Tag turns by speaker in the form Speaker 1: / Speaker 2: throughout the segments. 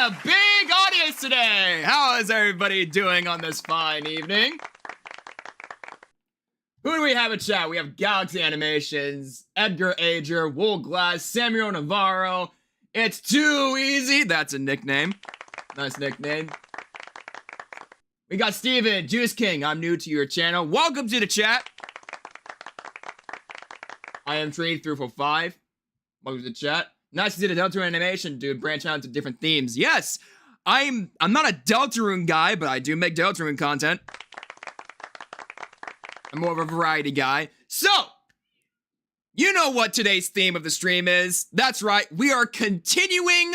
Speaker 1: a big audience today. How is everybody doing on this fine evening? Who do we have in chat? We have Galaxy Animations, Edgar Ager, Wool Glass, Samuel Navarro. It's too easy. That's a nickname. Nice nickname. We got Steven, Juice King. I'm new to your channel. Welcome to the chat. I am Tree through for 5. Welcome to the chat. Nice to see the Deltarune animation, dude. Branch out into different themes. Yes, I'm not a Deltarune guy, but I do make Deltarune content. I'm more of a variety guy. So, you know what today's theme of the stream is. That's right, we are continuing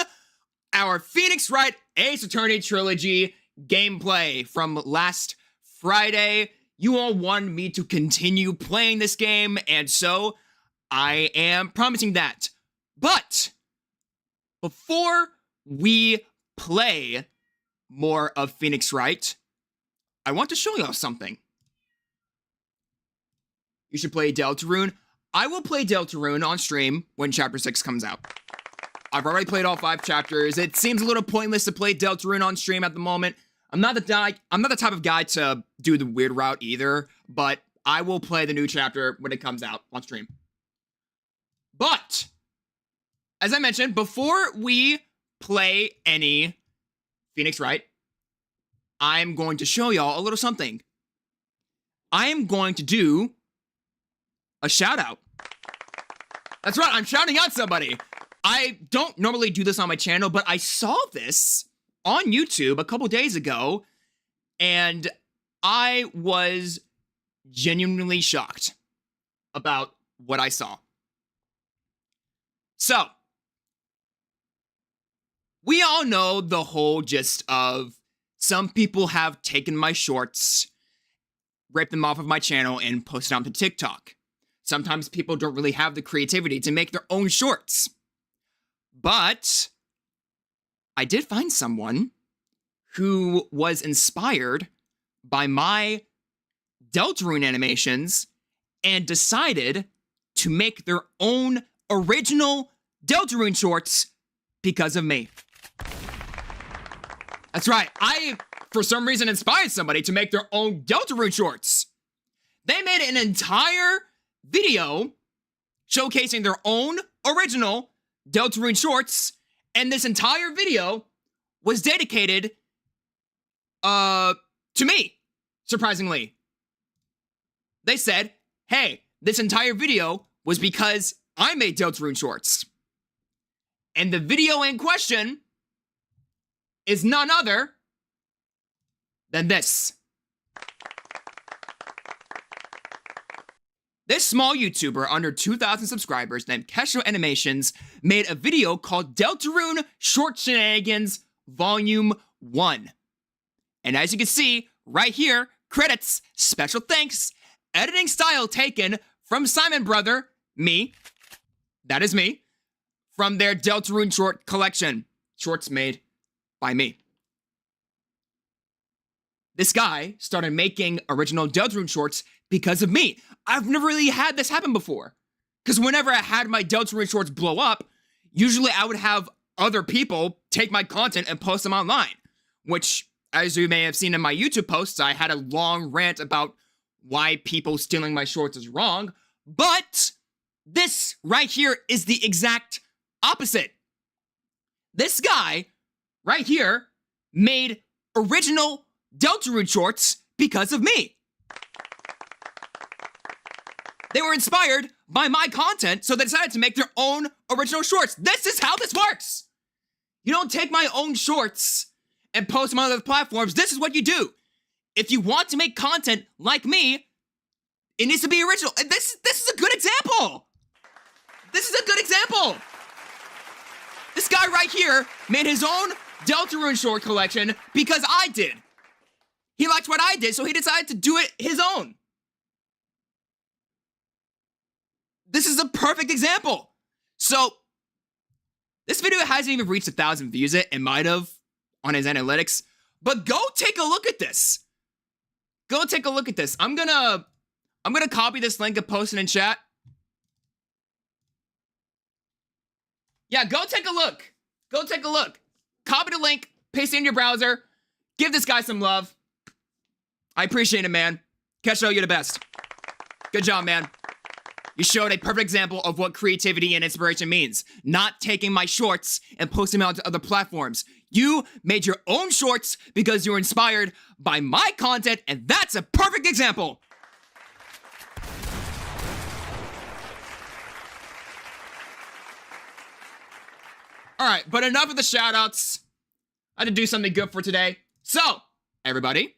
Speaker 1: our Phoenix Wright Ace Attorney Trilogy gameplay from last Friday. You all wanted me to continue playing this game, and so I am promising that. But before we play more of Phoenix Wright, I want to show y'all something. You should play Deltarune. I will play Deltarune on stream when Chapter 6 comes out. I've already played all 5 chapters. It seems a little pointless to play Deltarune on stream at the moment. I'm not the type of guy to do the weird route either, but I will play the new chapter when it comes out on stream. But as I mentioned, before we play any Phoenix Wright, I'm going to show y'all a little something. I am going to do a shout out. That's right, I'm shouting out somebody. I don't normally do this on my channel, but I saw this on YouTube a couple days ago, and I was genuinely shocked about what I saw. So, we all know the whole gist of some people have taken my shorts, ripped them off of my channel, and posted them to TikTok. Sometimes people don't really have the creativity to make their own shorts. But I did find someone who was inspired by my Deltarune animations and decided to make their own original Deltarune shorts because of me. That's right, I, for some reason, inspired somebody to make their own Deltarune shorts. They made an entire video showcasing their own original Deltarune shorts, and this entire video was dedicated to me, surprisingly. They said, hey, this entire video was because I made Deltarune shorts. And the video in question is none other than this. This small YouTuber under 2,000 subscribers named Kesho Animations made a video called Deltarune Short Shenanigans Volume 1. And as you can see, right here, credits, special thanks, editing style taken from Simon Brother, me, that is me, from their Deltarune short collection. Shorts made by me. This guy started making original Deltarune shorts because of me. I've never really had this happen before. Because whenever I had my Deltarune shorts blow up, usually I would have other people take my content and post them online. Which, as you may have seen in my YouTube posts, I had a long rant about why people stealing my shorts is wrong. But this right here is the exact opposite. This guy right here made original Deltarune shorts because of me. They were inspired by my content, so they decided to make their own original shorts. This is how this works. You don't take my own shorts and post them on other platforms. This is what you do. If you want to make content like me, it needs to be original. And this is a good example. This is a good example. This guy right here made his own Deltarune short collection because I did. He liked what I did, so he decided to do it his own. This is a perfect example. So, this video hasn't even reached 1,000 views yet. It might have on his analytics. But go take a look at this. Go take a look at this. I'm gonna copy this link and post it in chat. Yeah, go take a look. Go take a look. copy the link, paste it in your browser, give this guy some love. I appreciate it, man. Kesho, you're the best. Good job, man. You showed a perfect example of what creativity and inspiration means. Not taking my shorts and posting them out to other platforms. You made your own shorts because you were inspired by my content, and that's a perfect example. All right, but enough of the shoutouts. I had to do something good for today. So, everybody,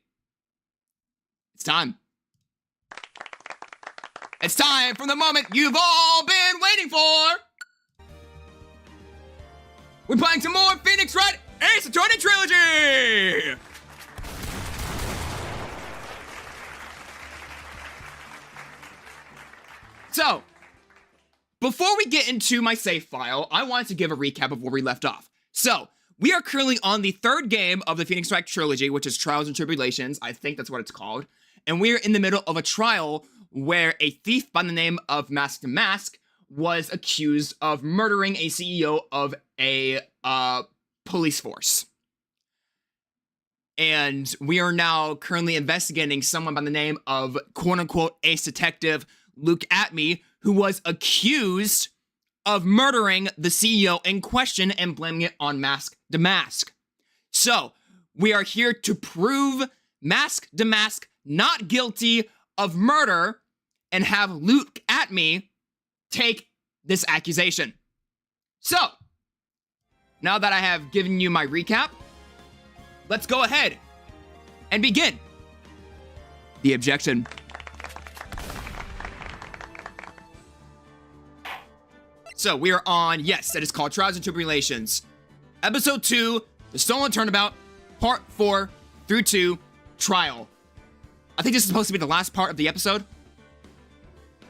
Speaker 1: it's time. It's time for the moment you've all been waiting for. We're playing some more Phoenix Wright Ace Attorney Trilogy. So, before we get into my save file, I wanted to give a recap of where we left off. So, we are currently on the third game of the Phoenix Wright Trilogy, which is Trials and Tribulations. I think that's what it's called. And we're in the middle of a trial where a thief by the name of Mask to Mask was accused of murdering a CEO of a police force. And we are now currently investigating someone by the name of quote-unquote ace detective Luke Atme, who was accused of murdering the CEO in question and blaming it on Mask to Mask. So, we are here to prove Mask to Mask not guilty of murder and have Luke Atme take this accusation. So, now that I have given you my recap, let's go ahead and begin. The objection. So, we are on, yes, that is called Trials and Tribulations. Episode 2, The Stolen Turnabout, Part 4 through 2, Trial. I think this is supposed to be the last part of the episode.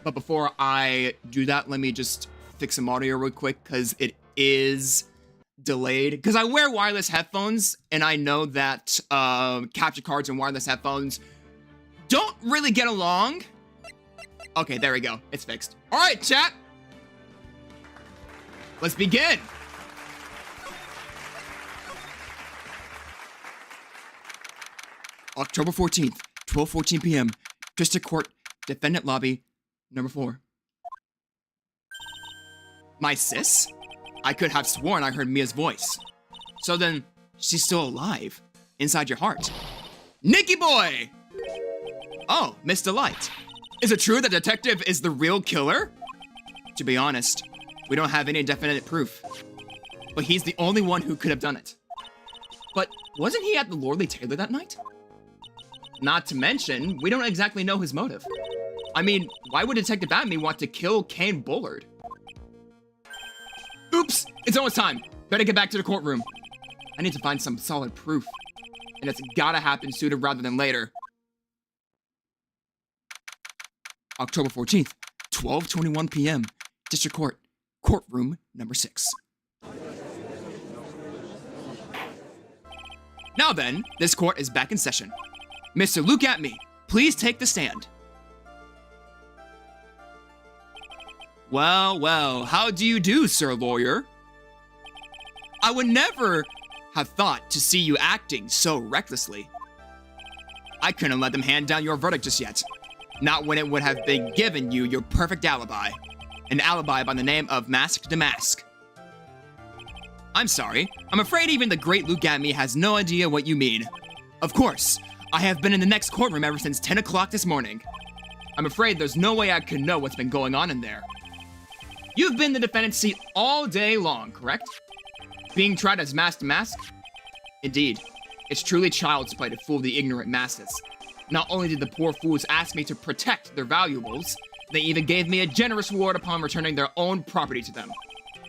Speaker 1: But before I do that, let me just fix some audio real quick, because it is delayed. Because I wear wireless headphones, and I know that capture cards and wireless headphones don't really get along. Okay, there we go. It's fixed. All right, chat. Let's begin. October 14th, 12:14 p.m. District Court, Defendant Lobby, number 4. My sis? I could have sworn I heard Mia's voice. So then, she's still alive, inside your heart. Nikki boy! Oh, Miss Delight. Is it true that Detective is the real killer? To be honest, we don't have any definite proof. But he's the only one who could have done it. But wasn't he at the Lordly Tailor that night? Not to mention, we don't exactly know his motive. I mean, why would Detective Atme want to kill Kane Bullard? Oops, it's almost time. Better get back to the courtroom. I need to find some solid proof. And it's gotta happen sooner rather than later. October 14th, 12:21 p.m. District Court, courtroom number 6. Now then, this court is back in session. Mr. Luke Atme, please take the stand. Well, well, how do you do, sir lawyer? I would never have thought to see you acting so recklessly. I couldn't let them hand down your verdict just yet. Not when it would have been given you your perfect alibi. An alibi by the name of Mask to Mask. I'm sorry. I'm afraid even the great Luke Atme has no idea what you mean. Of course, I have been in the next courtroom ever since 10 o'clock this morning. I'm afraid there's no way I could know what's been going on in there. You've been in the defendant's seat all day long, correct? Being tried as Mask to Mask? Indeed. It's truly child's play to fool the ignorant masses. Not only did the poor fools ask me to protect their valuables, they even gave me a generous reward upon returning their own property to them.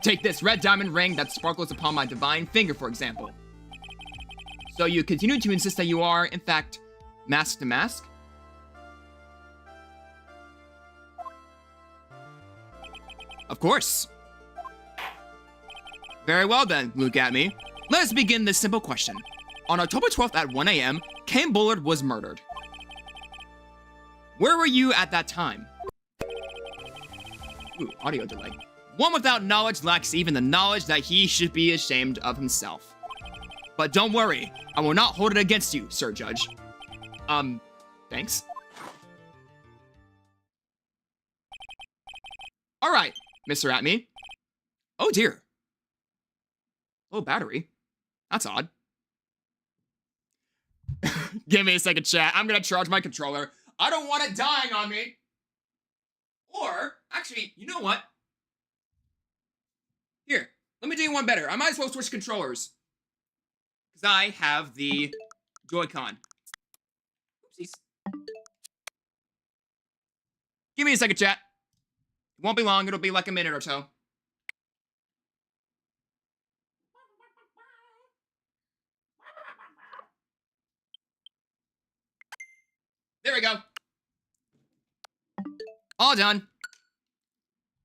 Speaker 1: Take this red diamond ring that sparkles upon my divine finger, for example. So you continue to insist that you are, in fact, Mask to Mask? Of course. Very well then, Luke Atme. Let us begin this simple question. On October 12th at 1 a.m., Kane Bullard was murdered. Where were you at that time? Ooh, audio delay. One without knowledge lacks even the knowledge that he should be ashamed of himself. But don't worry, I will not hold it against you, Sir Judge. Thanks. All right, Mr. Atme. Oh dear. Low battery. That's odd. Give me a second, chat. I'm gonna charge my controller. I don't want it dying on me. Or, actually, you know what? Here, let me do you one better. I might as well switch controllers. Because I have the Joy-Con. Oopsies. Give me a second, chat. It won't be long. It'll be like a minute or so. There we go. All done.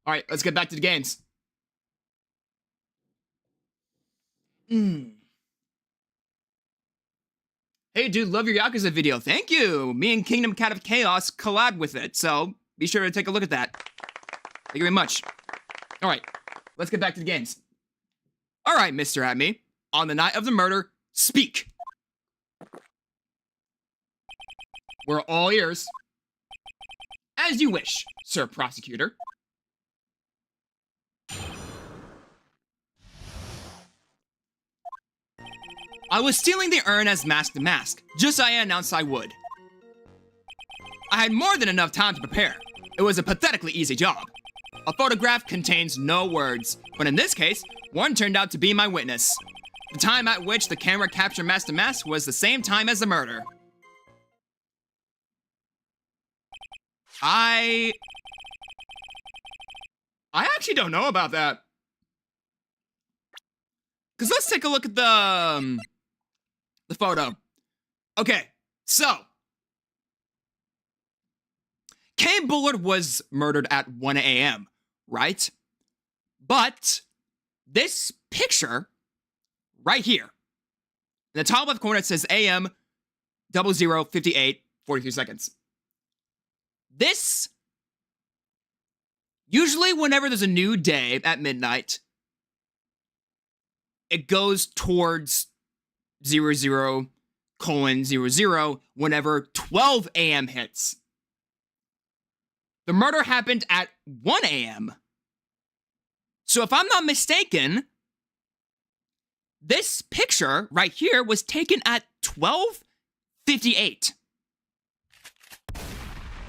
Speaker 1: All right, let's get back to the games. Hey, dude, love your Yakuza video. Thank you. Me and Kingdom Cat of Chaos collab with it, so be sure to take a look at that. Thank you very much. All right, let's get back to the games. All right, Mr. Atme. On the night of the murder, speak. We're all ears. As you wish, Sir Prosecutor. I was stealing the urn as Mask the Mask, just as I announced I would. I had more than enough time to prepare. It was a pathetically easy job. A photograph contains no words, but in this case, one turned out to be my witness. The time at which the camera captured Mask the Mask was the same time as the murder. I actually don't know about that. Because let's take a look at the photo. Okay, so Kane Bullard was murdered at 1 a.m., right? But this picture right here, in the top left corner, it says AM 0058 43 seconds. This, usually whenever there's a new day at midnight, it goes towards 00:00 whenever 12 a.m. hits. The murder happened at 1 a.m. So if I'm not mistaken, this picture right here was taken at 12:58.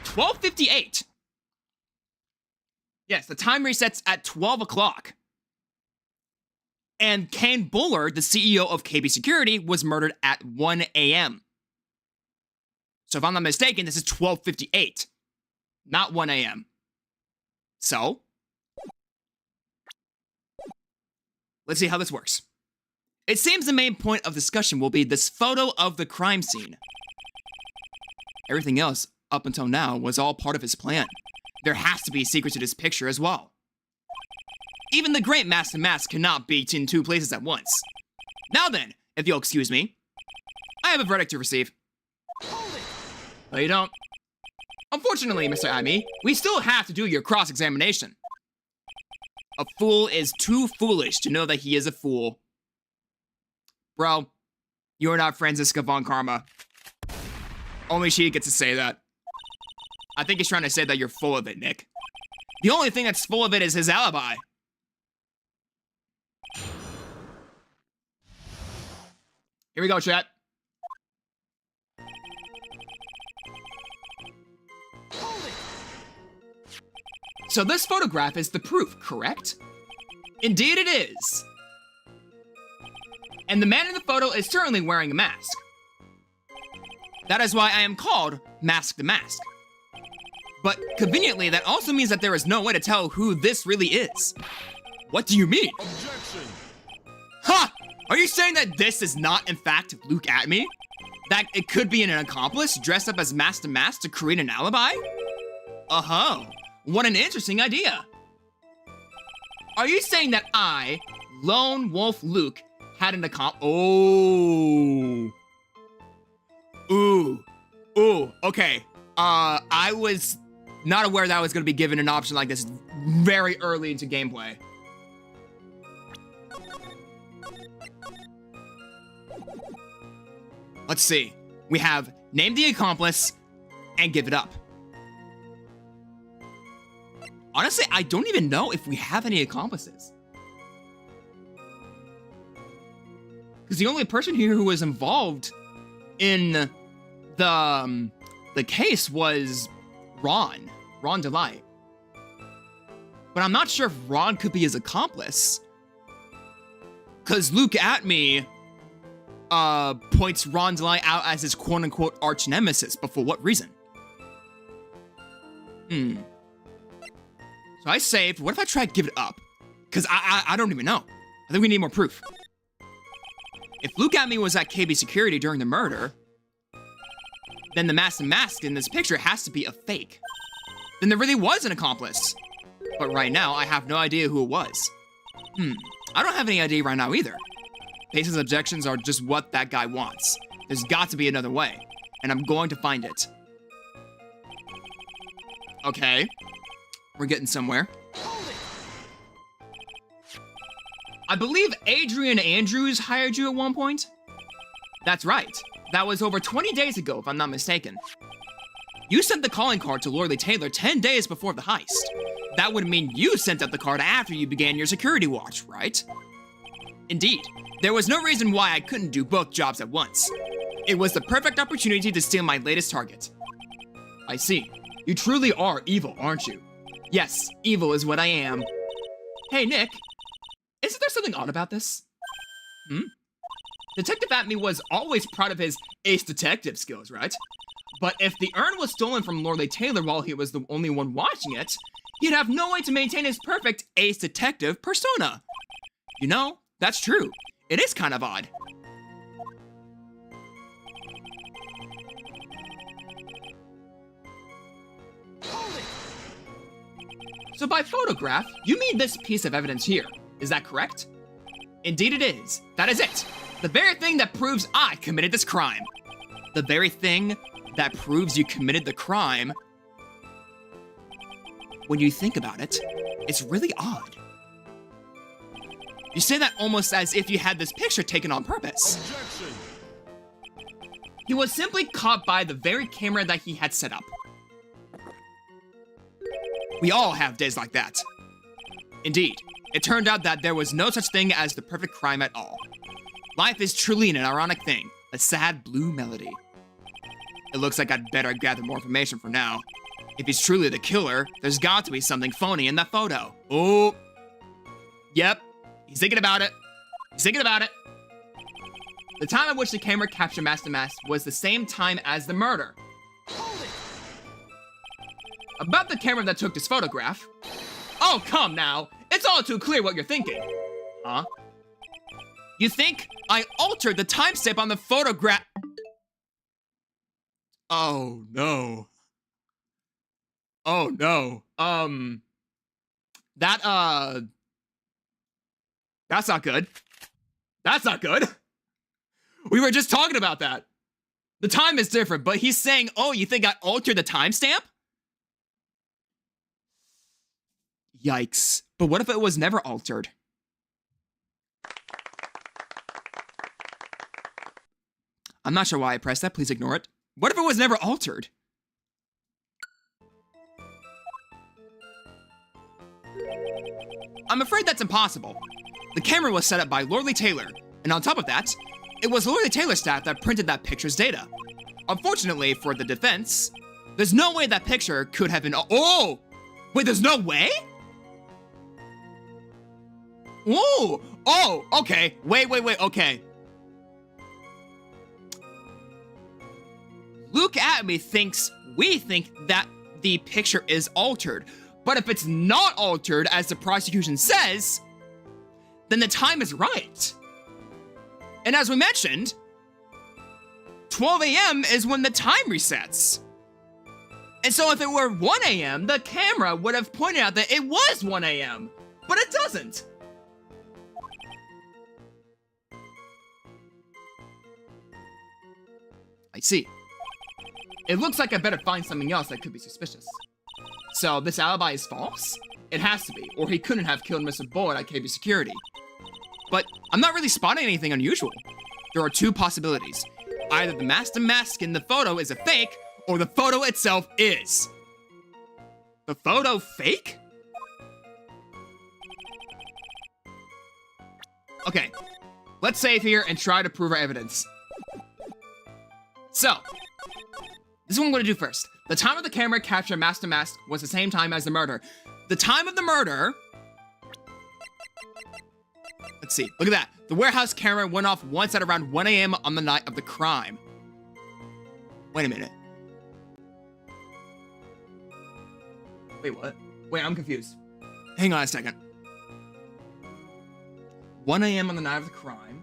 Speaker 1: 12:58. Yes, the time resets at 12 o'clock. And Kane Bullard, the CEO of KB Security, was murdered at 1 a.m. So if I'm not mistaken, this is 12:58, not 1 a.m. So, let's see how this works. It seems the main point of discussion will be this photo of the crime scene. Everything else up until now was all part of his plan. There has to be a secret to this picture as well. Even the great Mask the Mask cannot be in two places at once. Now then, if you'll excuse me, I have a verdict to receive. No, you don't. Unfortunately, Mr. Atme, we still have to do your cross-examination. A fool is too foolish to know that he is a fool. Bro, you're not Franziska von Karma. Only she gets to say that. I think he's trying to say that you're full of it, Nick. The only thing that's full of it is his alibi. Here we go, chat. So this photograph is the proof, correct? Indeed it is. And the man in the photo is certainly wearing a mask. That is why I am called Mask the Mask. But conveniently, that also means that there is no way to tell who this really is. What do you mean?
Speaker 2: Objection.
Speaker 1: Ha! Are you saying that this is not, in fact, Luke Atme? That it could be an accomplice dressed up as Mask the Mask to create an alibi? Uh-huh. What an interesting idea. Are you saying that I, Lone Wolf Luke, had an Oh. Ooh, okay. I was not aware that I was going to be given an option like this very early into gameplay. Let's see. We have name the accomplice and give it up. Honestly, I don't even know if we have any accomplices. Because the only person here who was involved in the case was Ron DeLite. But I'm not sure if Ron could be his accomplice. Because Luke at me points Ron DeLite out as his quote-unquote arch nemesis, but for what reason? So I saved. What if I try to give it up? Because I don't even know. I think we need more proof. If Luke at me was at KB security during the murder, then the mask in this picture has to be a fake. Then there really was an accomplice. But right now, I have no idea who it was. I don't have any idea right now either. Pace's objections are just what that guy wants. There's got to be another way, and I'm going to find it. Okay, we're getting somewhere. I believe Adrian Andrews hired you at one point? That's right. That was over 20 days ago, if I'm not mistaken. You sent the calling card to Lorelei Taylor 10 days before the heist. That would mean you sent out the card after you began your security watch, right? Indeed. There was no reason why I couldn't do both jobs at once. It was the perfect opportunity to steal my latest target. I see. You truly are evil, aren't you? Yes, evil is what I am. Hey, Nick. Isn't there something odd about this? Detective Atme was always proud of his ace detective skills, right? But if the urn was stolen from Lorelei Taylor while he was the only one watching it, he'd have no way to maintain his perfect ace detective persona. You know, that's true. It is kind of odd. So by photograph, you mean this piece of evidence here. Is that correct? Indeed it is. That is it. The very thing that proves I committed this crime. The very thing that proves you committed the crime. When you think about it, it's really odd. You say that almost as if you had this picture taken on purpose. Objection. He was simply caught by the very camera that he had set up. We all have days like that. Indeed, it turned out that there was no such thing as the perfect crime at all. Life is truly an ironic thing, a sad blue melody. It looks like I'd better gather more information for now. If he's truly the killer, there's got to be something phony in that photo. Oh, yep, he's thinking about it. He's thinking about it. The time at which the camera captured Master Mask was the same time as the murder. About the camera that took this photograph. Oh, come now. It's all too clear what you're thinking. Huh? You think I altered the timestamp on the photograph? Oh, no. Oh, no. That's not good. That's not good. We were just talking about that. The time is different, but he's saying, oh, you think I altered the timestamp? Yikes. But what if it was never altered? I'm not sure why I pressed that. Please ignore it. What if it was never altered? I'm afraid that's impossible. The camera was set up by Lorelei Taylor, and on top of that, it was Lorelei Taylor's staff that printed that picture's data. Unfortunately for the defense, there's no way that picture could have been— Oh! Wait, there's no way? Whoa! Oh, okay. Wait, okay. Luke at me thinks we think that the picture is altered. But if it's not altered, as the prosecution says, then the time is right. And as we mentioned, 12 a.m. is when the time resets. And so if it were 1 a.m., the camera would have pointed out that it was 1 a.m., but it doesn't. I see. It looks like I better find something else that could be suspicious. So this alibi is false? It has to be, or he couldn't have killed Mr. Bullitt at KB Security. But I'm not really spotting anything unusual. there are two possibilities. Either the master mask in the photo is a fake, or the photo itself is. The photo fake? Okay, let's save here and try to prove our evidence. So, this is what I'm gonna do first. The time of the camera capture Master Mask was the same time as the murder. The time of the murder, let's see, look at that. The warehouse camera went off once at around 1 a.m. on the night of the crime. Wait a minute. Wait, what? Wait, I'm confused. Hang on a second. 1 a.m. on the night of the crime.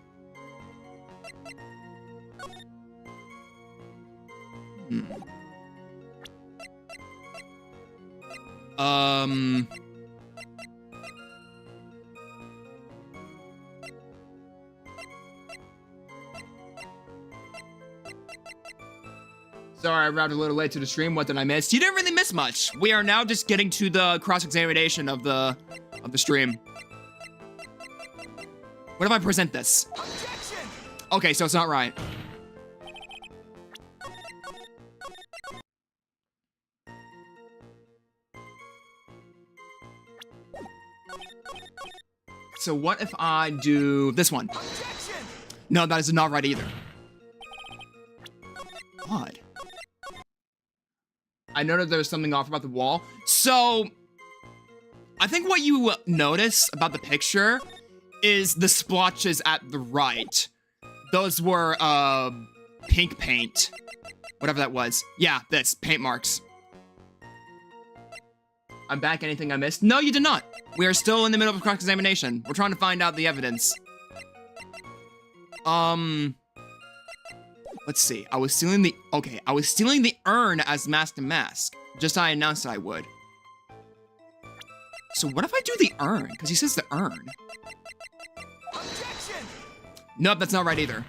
Speaker 1: Sorry, I arrived a little late to the stream. What did I miss? You didn't really miss much. We are now just getting to the cross-examination of the stream. What if I present this? Objection! Okay, so it's not right. So what if I do this one? Objection! No, that is not right either. Odd. I noticed there was something off about the wall. So, I think what you notice about the picture is the splotches at the right. Those were, pink paint. Whatever that was. Yeah, this. Paint marks. I'm back. Anything I missed? No, you did not. We are still in the middle of a cross-examination. We're trying to find out the evidence. Let's see. I was stealing the urn as Master Mask. Just as I announced that I would. So what if I do the urn? Because he says the urn. Objection! Nope, that's not right either.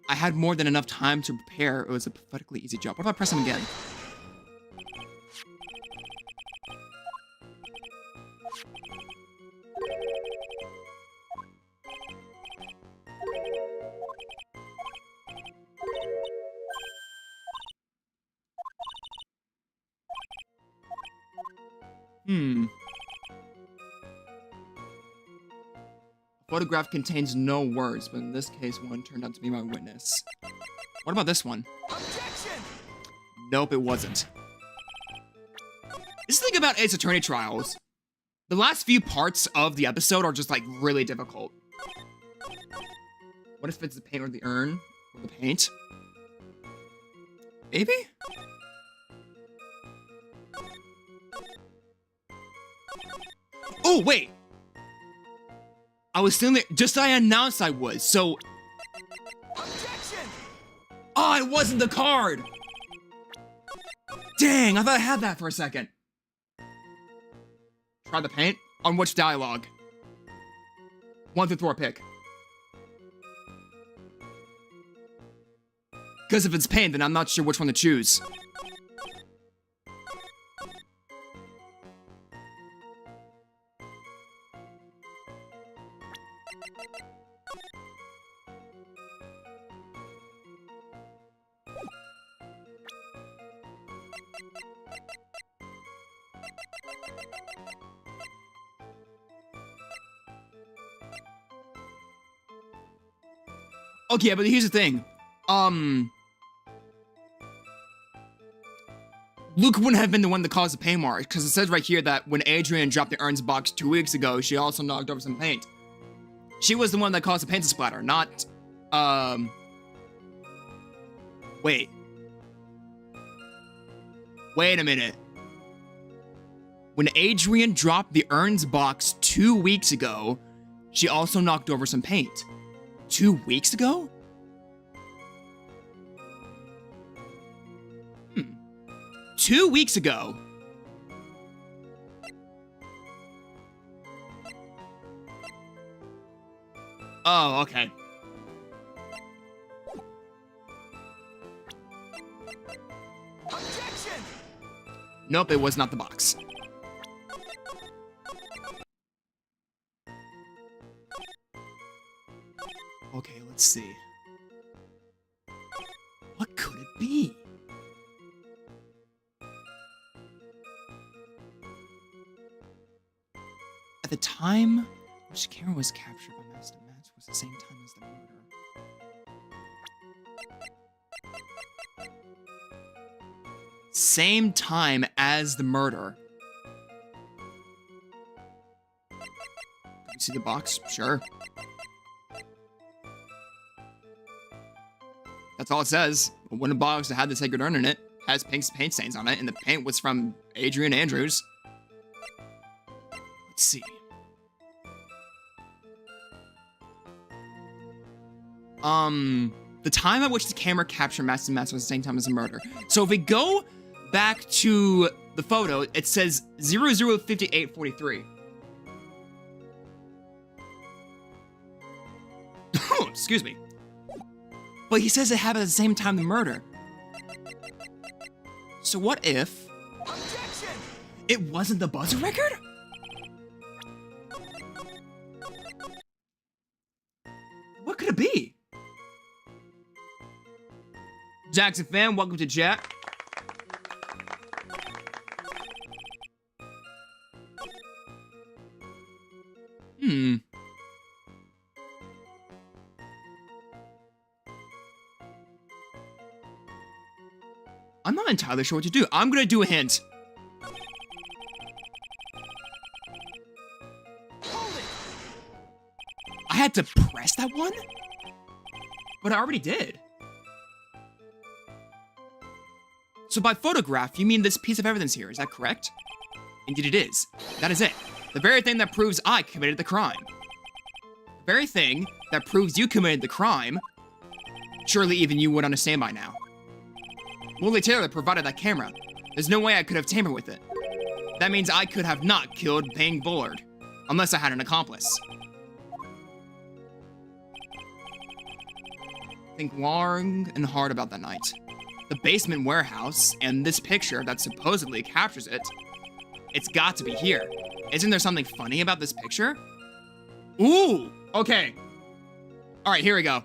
Speaker 1: I had more than enough time to prepare. It was a pathetically easy job. What if I press him again? Photograph contains no words, but in this case, one turned out to be my witness. What about this one? Objection! Nope, it wasn't. This thing about Ace Attorney trials. The last few parts of the episode are just, like, really difficult. What if it's the paint or the urn? Or the paint? Maybe? Oh, wait! I was still there, just as I announced I was, so... Objection! Oh, it wasn't the card! Dang, I thought I had that for a second. Try the paint? On which dialogue? 1 through 4 pick. Because if it's paint, then I'm not sure which one to choose. Okay, but here's the thing. Luke wouldn't have been the one that caused the paint mark, because it says right here that when Adrian dropped the urns box 2 weeks ago, she also knocked over some paint. She was the one that caused the paint to splatter, not, wait. Wait a minute. When Adrian dropped the urns box 2 weeks ago, she also knocked over some paint. 2 weeks ago? 2 weeks ago. Oh, okay. Objection! Nope, it was not the box. Let's see. What could it be? At the time which camera was captured by Master Match was the same time as the murder. Same time as the murder. You see the box? Sure. That's all it says. A wooden box that had the sacred urn in it has pink paint stains on it, and the paint was from Adrian Andrews. Let's see. The time at which the camera captured Master Mask was the same time as the murder. So if we go back to the photo, it says 005843. Oh, excuse me. But he says it happened at the same time the murder. So what if... Objection! It wasn't the buzzer record? What could it be? Jackson fan, welcome to chat. I'm not entirely sure what to do. I'm gonna do a hint. Hold it. I had to press that one? But I already did. So by photograph, you mean this piece of evidence here, is that correct? Indeed it is. That is it. The very thing that proves I committed the crime. The very thing that proves you committed the crime. Surely even you would understand by now. Wooly Taylor provided that camera. There's no way I could have tampered with it. That means I could have not killed Payne Bullard. Unless I had an accomplice. Think long and hard about that night. The basement warehouse, and this picture that supposedly captures it. It's got to be here. Isn't there something funny about this picture? Ooh, okay. All right, here we go.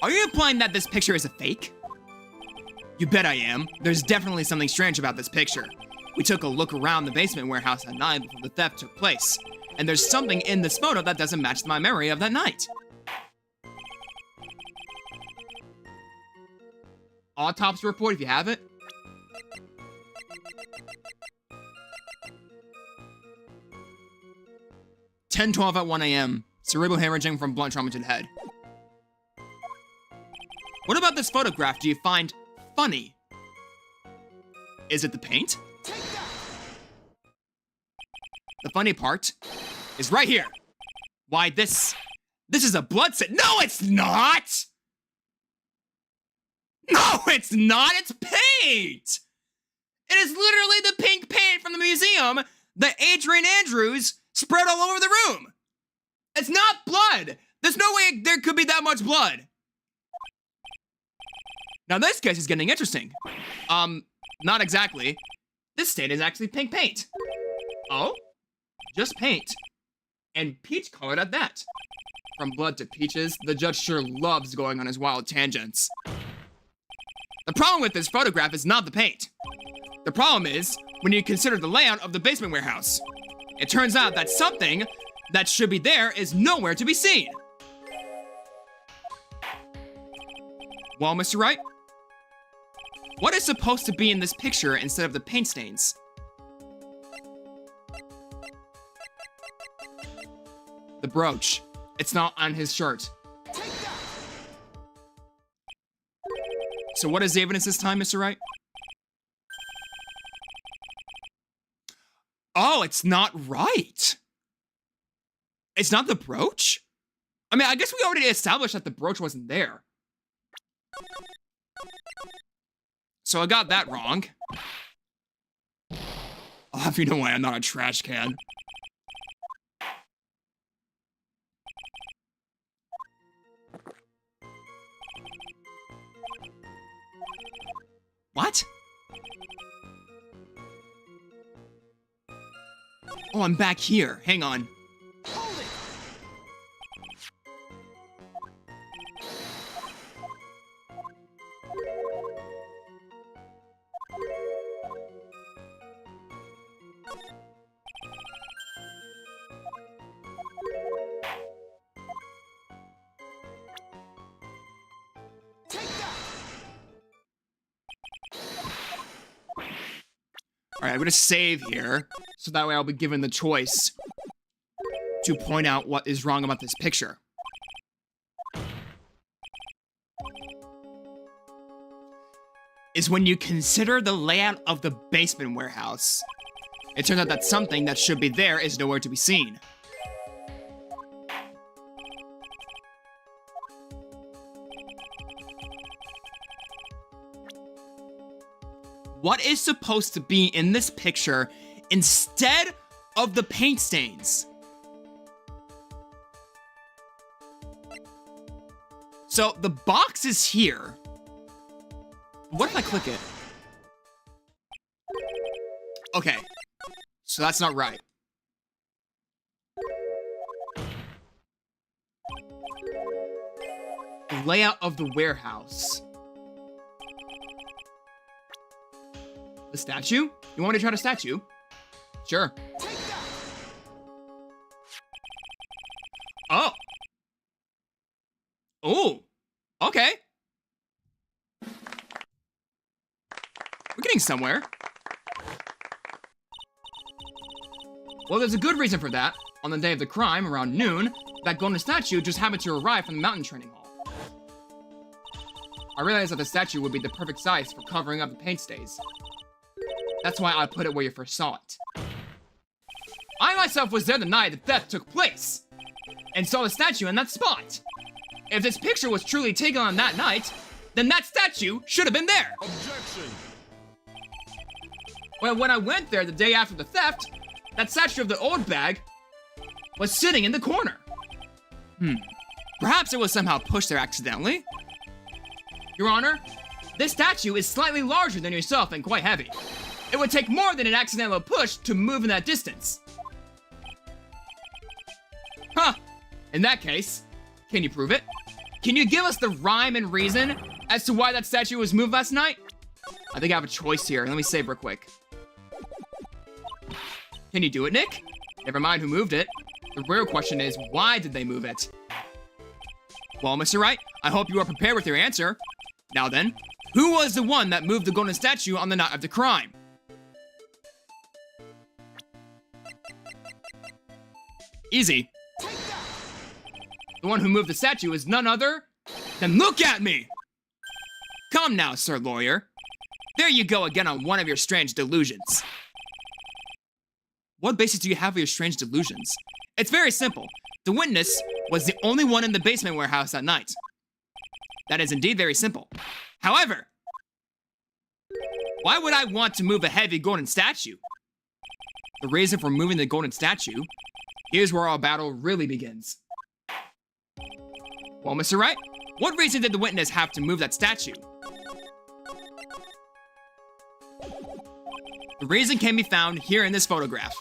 Speaker 1: Are you implying that this picture is a fake? You bet I am. There's definitely something strange about this picture. We took a look around the basement warehouse at night before the theft took place. And there's something in this photo that doesn't match my memory of that night. Autopsy report if you have it. (10:12 at 1 a.m. Cerebral hemorrhaging from blunt trauma to the head. What about this photograph do you find funny? Is it the paint? The funny part is right here. Why, this is a blood set. No, it's not! No, it's not! It's paint! It is literally the pink paint from the museum that Adrian Andrews spread all over the room. It's not blood! There's no way there could be that much blood. Now this case is getting interesting. Not exactly. This stain is actually pink paint. Oh? Just paint. And peach colored at that. From blood to peaches, the judge sure loves going on his wild tangents. The problem with this photograph is not the paint. The problem is when you consider the layout of the basement warehouse. It turns out that something that should be there is nowhere to be seen. Well, Mr. Wright, what is supposed to be in this picture instead of the paint stains? The brooch. It's not on his shirt. So what is the evidence this time, Mr. Wright? Oh, it's not right. It's not the brooch? I mean, I guess we already established that the brooch wasn't there. So I got that wrong. I'll have you know why I'm not a trash can. What? Oh, I'm back here. Hang on.
Speaker 2: Hold it! Take that!
Speaker 1: Alright, I'm gonna save here, so that way I'll be given the choice to point out what is wrong about this picture. Is when you consider the layout of the basement warehouse, it turns out that something that should be there is nowhere to be seen. What is supposed to be in this picture instead of the paint stains? So the box is here. What if I click it? Okay, so that's not right. The layout of the warehouse. The statue? You want me to try the statue? Sure. Oh. Oh. Okay. We're getting somewhere. Well, there's a good reason for that. On the day of the crime, around noon, that golden statue just happened to arrive from the mountain training hall. I realized that the statue would be the perfect size for covering up the paint stains. That's why I put it where you first saw it. I myself was there the night the theft took place, and saw the statue in that spot. If this picture was truly taken on that night, then that statue should have been there.
Speaker 2: Objection!
Speaker 1: Well, when I went there the day after the theft, that statue of the old bag was sitting in the corner. Perhaps it was somehow pushed there accidentally. Your Honor, this statue is slightly larger than yourself and quite heavy. It would take more than an accidental push to move in that distance. Huh. In that case, can you prove it? Can you give us the rhyme and reason as to why that statue was moved last night? I think I have a choice here. Let me save real quick. Can you do it, Nick? Never mind who moved it. The real question is, why did they move it? Well, Mr. Wright, I hope you are prepared with your answer. Now then, who was the one that moved the golden statue on the night of the crime? Easy. The one who moved the statue is none other than look at me! Come now, Sir Lawyer. There you go again on one of your strange delusions. What basis do you have for your strange delusions? It's very simple. The witness was the only one in the basement warehouse that night. That is indeed very simple. However, why would I want to move a heavy golden statue? The reason for moving the golden statue, here's where our battle really begins. Well, Mr. Wright, what reason did the witness have to move that statue? The reason can be found here in this photograph.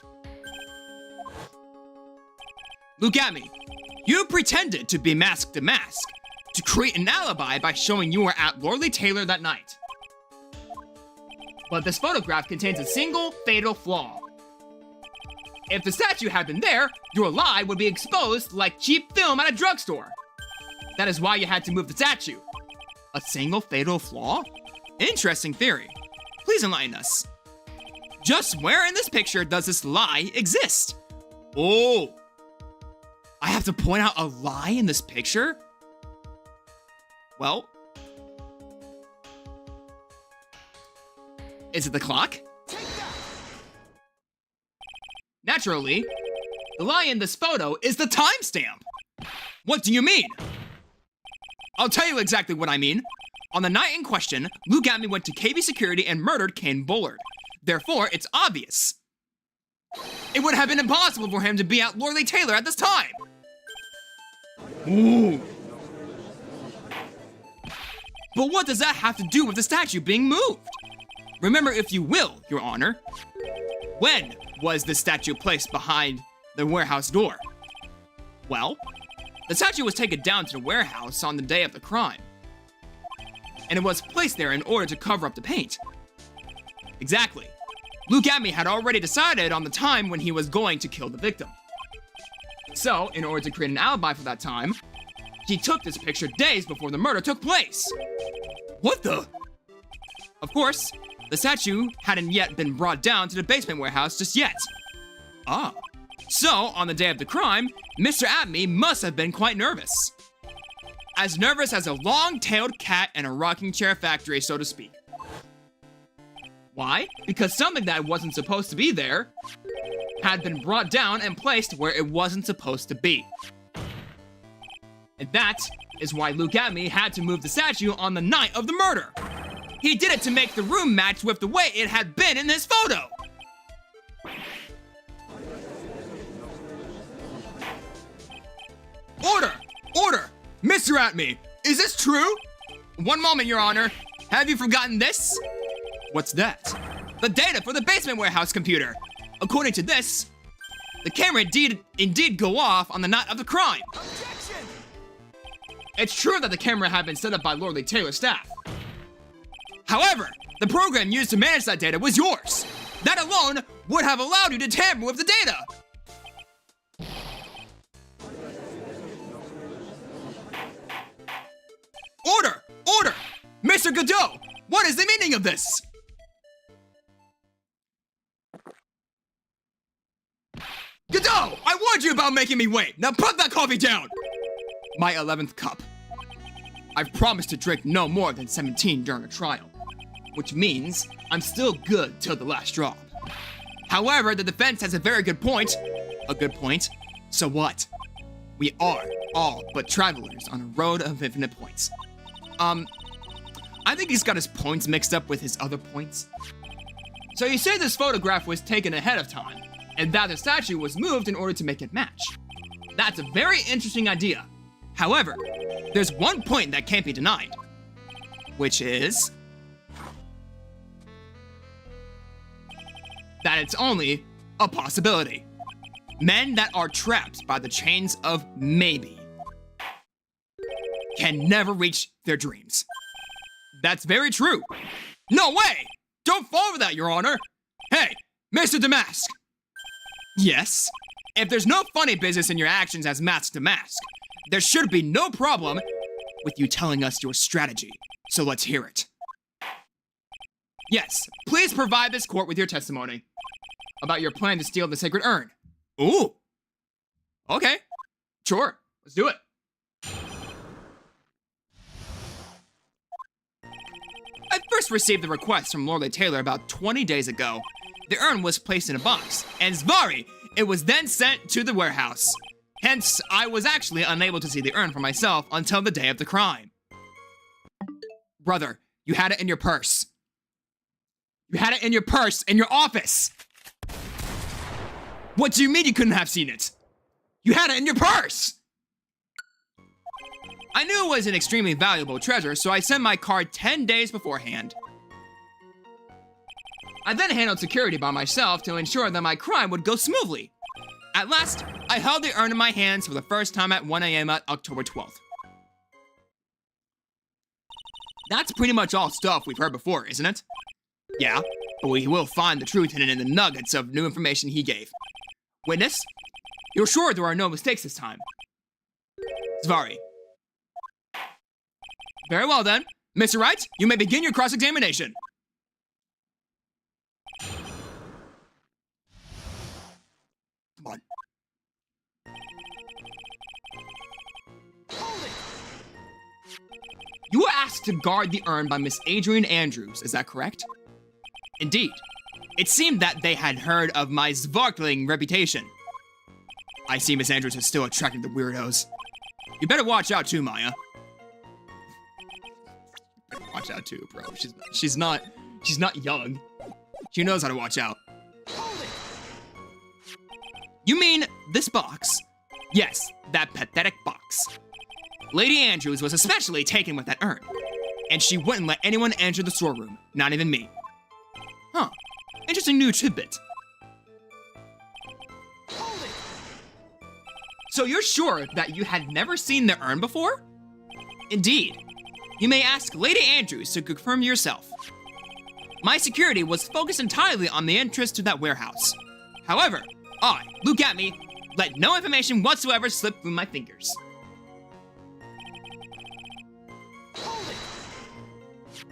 Speaker 1: Look at me. You pretended to be masked to mask to create an alibi by showing you were at Lordly Taylor that night. But this photograph contains a single fatal flaw. If the statue had been there, your lie would be exposed like cheap film at a drugstore. That is why you had to move the statue. A single fatal flaw? Interesting theory. Please enlighten us. Just where in this picture does this lie exist? Oh, I have to point out a lie in this picture? Well, is it the clock? Naturally, the lie in this photo is the timestamp. What do you mean? I'll tell you exactly what I mean. On the night in question, Lou Gatme went to KB Security and murdered Kane Bullard. Therefore, it's obvious. It would have been impossible for him to be at Lordly Taylor at this time. Ooh. But what does that have to do with the statue being moved? Remember, if you will, Your Honor, when was the statue placed behind the warehouse door? Well, the statue was taken down to the warehouse on the day of the crime, and it was placed there in order to cover up the paint. Exactly. Luke Atme had already decided on the time when he was going to kill the victim. So, in order to create an alibi for that time, he took this picture days before the murder took place. What the? Of course, the statue hadn't yet been brought down to the basement warehouse just yet. Ah. So, on the day of the crime, Mr. Atme must have been quite nervous. As nervous as a long-tailed cat in a rocking chair factory, so to speak. Why? Because something that wasn't supposed to be there had been brought down and placed where it wasn't supposed to be. And that is why Luke Atme had to move the statue on the night of the murder. He did it to make the room match with the way it had been in this photo. Order! Order! Mr. Atme, is this true? One moment, Your Honor. Have you forgotten this? What's that? The data for the basement warehouse computer. According to this, the camera did indeed go off on the night of the crime.
Speaker 2: Objection!
Speaker 1: It's true that the camera had been set up by Lord Lee Taylor's staff. However, the program used to manage that data was yours. That alone would have allowed you to tamper with the data. Order! Order! Mr. Godot, what is the meaning of this? Godot, I warned you about making me wait. Now put that coffee down. My 11th cup. I've promised to drink no more than 17 during a trial, which means I'm still good till the last drop. However, the defense has a very good point. A good point? So what? We are all but travelers on a road of infinite points. I think he's got his points mixed up with his other points. So you say this photograph was taken ahead of time, and that the statue was moved in order to make it match. That's a very interesting idea. However, there's one point that can't be denied, which is that it's only a possibility. Men that are trapped by the chains of maybe can never reach their dreams. That's very true. No way! Don't fall for that, Your Honor. Hey, Mr. Damask. Yes? If there's no funny business in your actions as Mask Damask, there should be no problem with you telling us your strategy. So let's hear it. Yes, please provide this court with your testimony about your plan to steal the sacred urn. Ooh. Okay. Sure. Let's do it. I first received the request from Lord Lee Taylor about 20 days ago. The urn was placed in a box, and Zvari, it was then sent to the warehouse. Hence, I was actually unable to see the urn for myself until the day of the crime. Brother, you had it in your purse. You had it in your purse, in your office. What do you mean you couldn't have seen it? You had it in your purse! I knew it was an extremely valuable treasure, so I sent my card 10 days beforehand. I then handled security by myself to ensure that my crime would go smoothly. At last, I held the urn in my hands for the first time at 1 a.m. on October 12th. That's pretty much all stuff we've heard before, isn't it? Yeah, but we will find the truth hidden in the nuggets of new information he gave. Witness, you're sure there are no mistakes this time? Zvari. Very well then. Mr. Wright, you may begin your cross-examination. Come on.
Speaker 2: Hold it!
Speaker 1: You were asked to guard the urn by Miss Adrian Andrews, is that correct? Indeed. It seemed that they had heard of my sparkling reputation. I see Miss Andrews is still attracted to weirdos. You better watch out too, Maya. Watch out too, bro. She's not young. She knows how to watch out.
Speaker 2: Hold it!
Speaker 1: You mean this box? Yes, that pathetic box. Lady Andrews was especially taken with that urn, and she wouldn't let anyone enter the storeroom, not even me. Huh. Interesting new tidbit. So you're sure that you had never seen the urn before? Indeed. You may ask Lady Andrews to confirm yourself. My security was focused entirely on the entrance to that warehouse. However, I, Luke Atme, let no information whatsoever slip through my fingers.
Speaker 2: Hold it!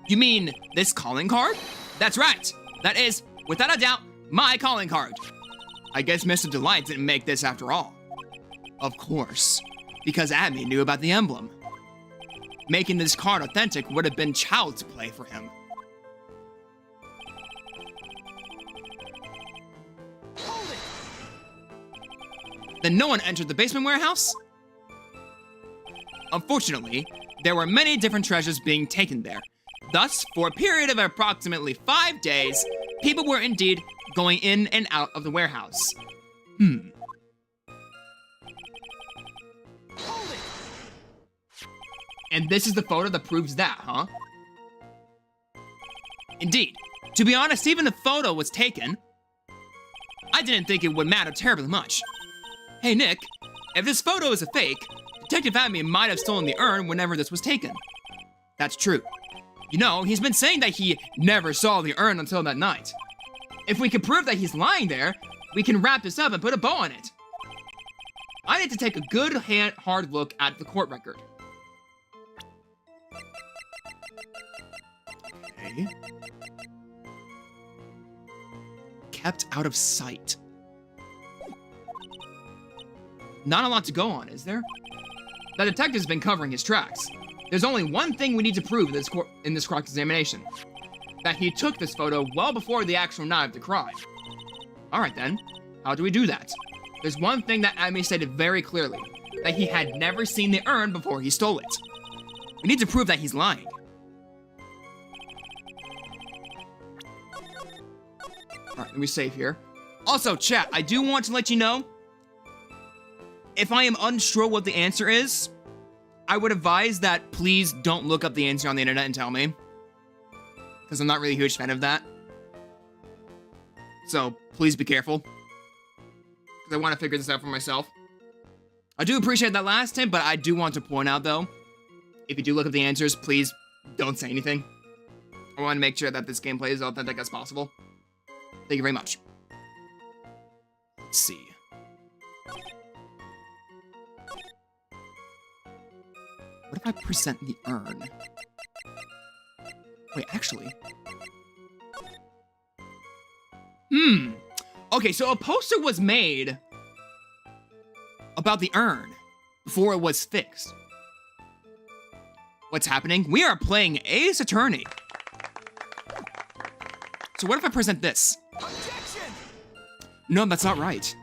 Speaker 1: You mean this calling card? That's right. That is, without a doubt, my calling card. I guess Mr. Delight didn't make this after all. Of course, because Atme knew about the emblem. Making this card authentic would have been child's play for him.
Speaker 2: Hold it!
Speaker 1: Then no one entered the basement warehouse? Unfortunately, there were many different treasures being taken there. Thus, for a period of approximately 5 days, people were indeed going in and out of the warehouse.
Speaker 2: Hold it!
Speaker 1: And this is the photo that proves that, huh? Indeed. To be honest, even if the photo was taken, I didn't think it would matter terribly much. Hey, Nick, if this photo is a fake, Detective Atme might have stolen the urn whenever this was taken. That's true. You know, he's been saying that he never saw the urn until that night. If we can prove that he's lying there, we can wrap this up and put a bow on it. I need to take a good, hard look at the court record. Okay. Kept out of sight. Not a lot to go on, is there? The detective's been covering his tracks. There's only one thing we need to prove in this cross-examination. That he took this photo well before the actual night of the crime. Alright then, how do we do that? There's one thing that Atme stated very clearly, that he had never seen the urn before he stole it. We need to prove that he's lying. Alright, let me save here. Also, chat, I do want to let you know, if I am unsure what the answer is, I would advise that please don't look up the answer on the internet and tell me. Because I'm not really a huge fan of that. So, please be careful. Because I want to figure this out for myself. I do appreciate that last tip, but I do want to point out, though, if you do look up the answers, please don't say anything. I want to make sure that this gameplay is as authentic as possible. Thank you very much. Let's see. What if I present the urn? Wait, actually. Okay, so a poster was made about the urn before it was fixed. What's happening? We are playing Ace Attorney. So what if I present this?
Speaker 2: Objection!
Speaker 1: No, that's not right.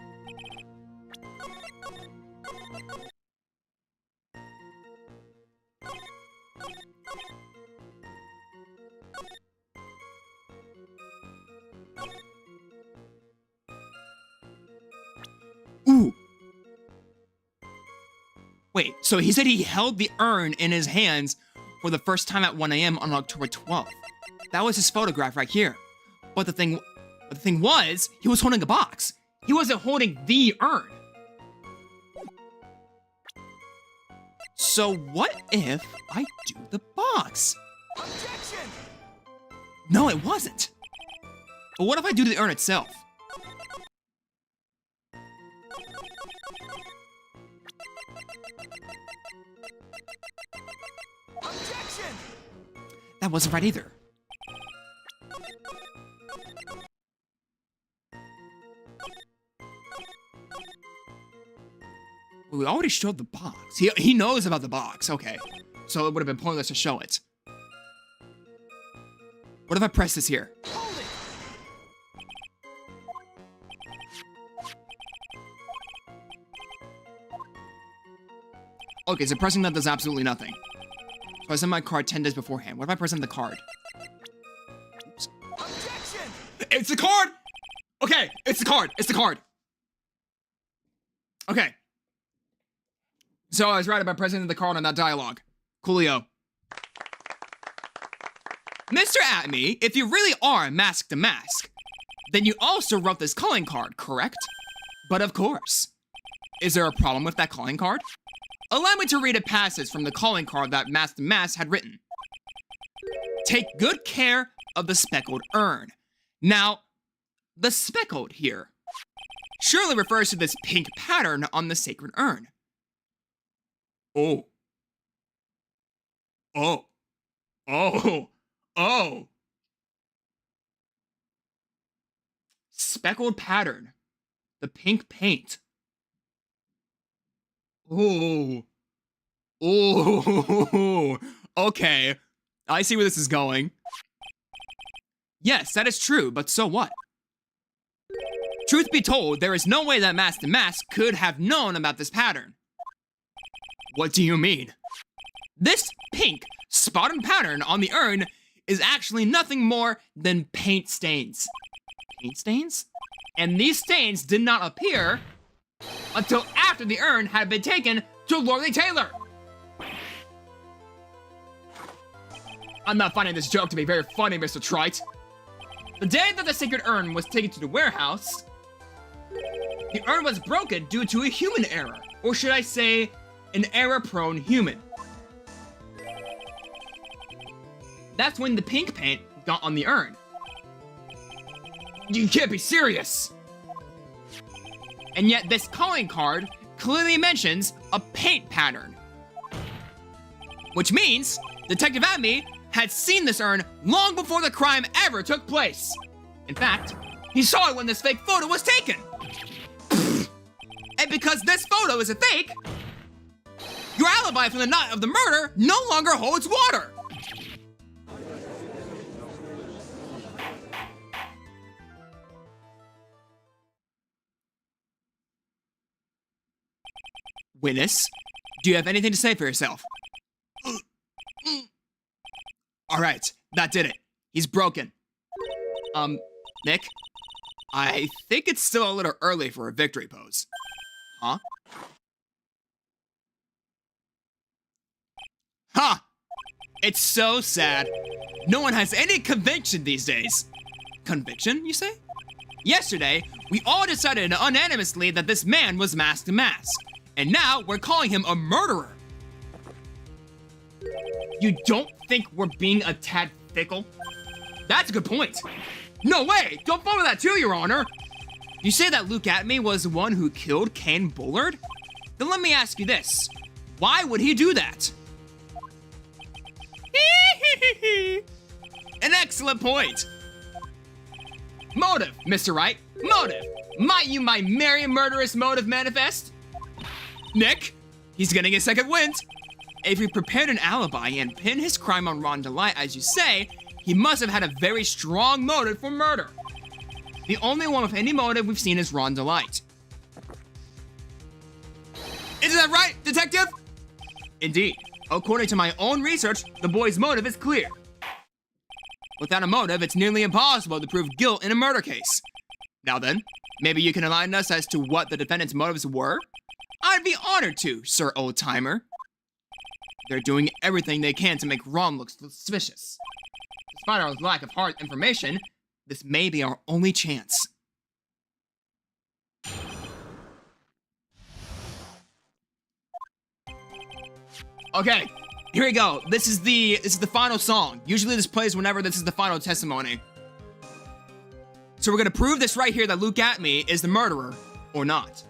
Speaker 1: Ooh. Wait, so he said he held the urn in his hands for the first time at 1 a.m. on October 12th. That was his photograph right here. But the thing was, he was holding a box. He wasn't holding the urn. So what if I do the box?
Speaker 2: Objection!
Speaker 1: No, it wasn't. But what if I do the urn itself?
Speaker 2: Objection!
Speaker 1: That wasn't right either. We already showed the box. He knows about the box. Okay. So it would have been pointless to show it. What if I press this here?
Speaker 2: Hold it!
Speaker 1: Okay, so pressing that does absolutely nothing. So I sent my card 10 days beforehand. What if I present the card? Oops.
Speaker 2: Objection!
Speaker 1: It's the card! Okay, it's the card. It's the card. Okay. So I was right about presenting the card on that dialogue. Coolio. Mr. Atme, if you really are Mask the Mask, then you also wrote this calling card, correct? But of course. Is there a problem with that calling card? Allow me to read a passage from the calling card that Master Mask had written. Take good care of the speckled urn. Now, the speckled here surely refers to this pink pattern on the sacred urn. Oh. Oh. Oh. Oh. Speckled pattern. The pink paint. Oh. Oh. Okay. I see where this is going. Yes, that is true, but so what? Truth be told, there is no way that Master Mask could have known about this pattern. What do you mean? This pink spotted pattern on the urn is actually nothing more than paint stains. Paint stains? And these stains did not appear until after the urn had been taken to Lordly Taylor. I'm not finding this joke to be very funny, Mr. Trite. The day that the sacred urn was taken to the warehouse, the urn was broken due to a human error, or should I say, an error-prone human. That's when the pink paint got on the urn. You can't be serious! And yet this calling card clearly mentions a paint pattern. Which means Detective Abney had seen this urn long before the crime ever took place. In fact, he saw it when this fake photo was taken. And because this photo is a fake, your alibi from the night of the murder no longer holds water. Witness, do you have anything to say for yourself? All right, that did it. He's broken. Nick, I think it's still a little early for a victory pose. Huh? Ha! It's so sad. No one has any conviction these days. Conviction, you say? Yesterday, we all decided unanimously that this man was Master Mask. And now we're calling him a murderer. You don't think we're being a tad fickle? That's a good point. No way! Don't follow that too, Your Honor! You say that Luke Atme was the one who killed Kane Bullard? Then let me ask you this. Why would he do that? An excellent point! Motive, Mr. Wright. Motive! Might you my merry murderous motive manifest? Nick, he's getting a second wind. If he prepared an alibi and pinned his crime on Ron Delight, as you say, he must have had a very strong motive for murder. The only one with any motive we've seen is Ron Delight. Isn't that right, Detective? Indeed. According to my own research, the boy's motive is clear. Without a motive, it's nearly impossible to prove guilt in a murder case. Now then, maybe you can enlighten us as to what the defendant's motives were? I'd be honored to, Sir Old-Timer. They're doing everything they can to make Ron look suspicious. Despite our lack of hard information, this may be our only chance. Okay, here we go. This is the final song. Usually this plays whenever this is the final testimony. So we're gonna prove this right here that Luke Atme is the murderer, or not.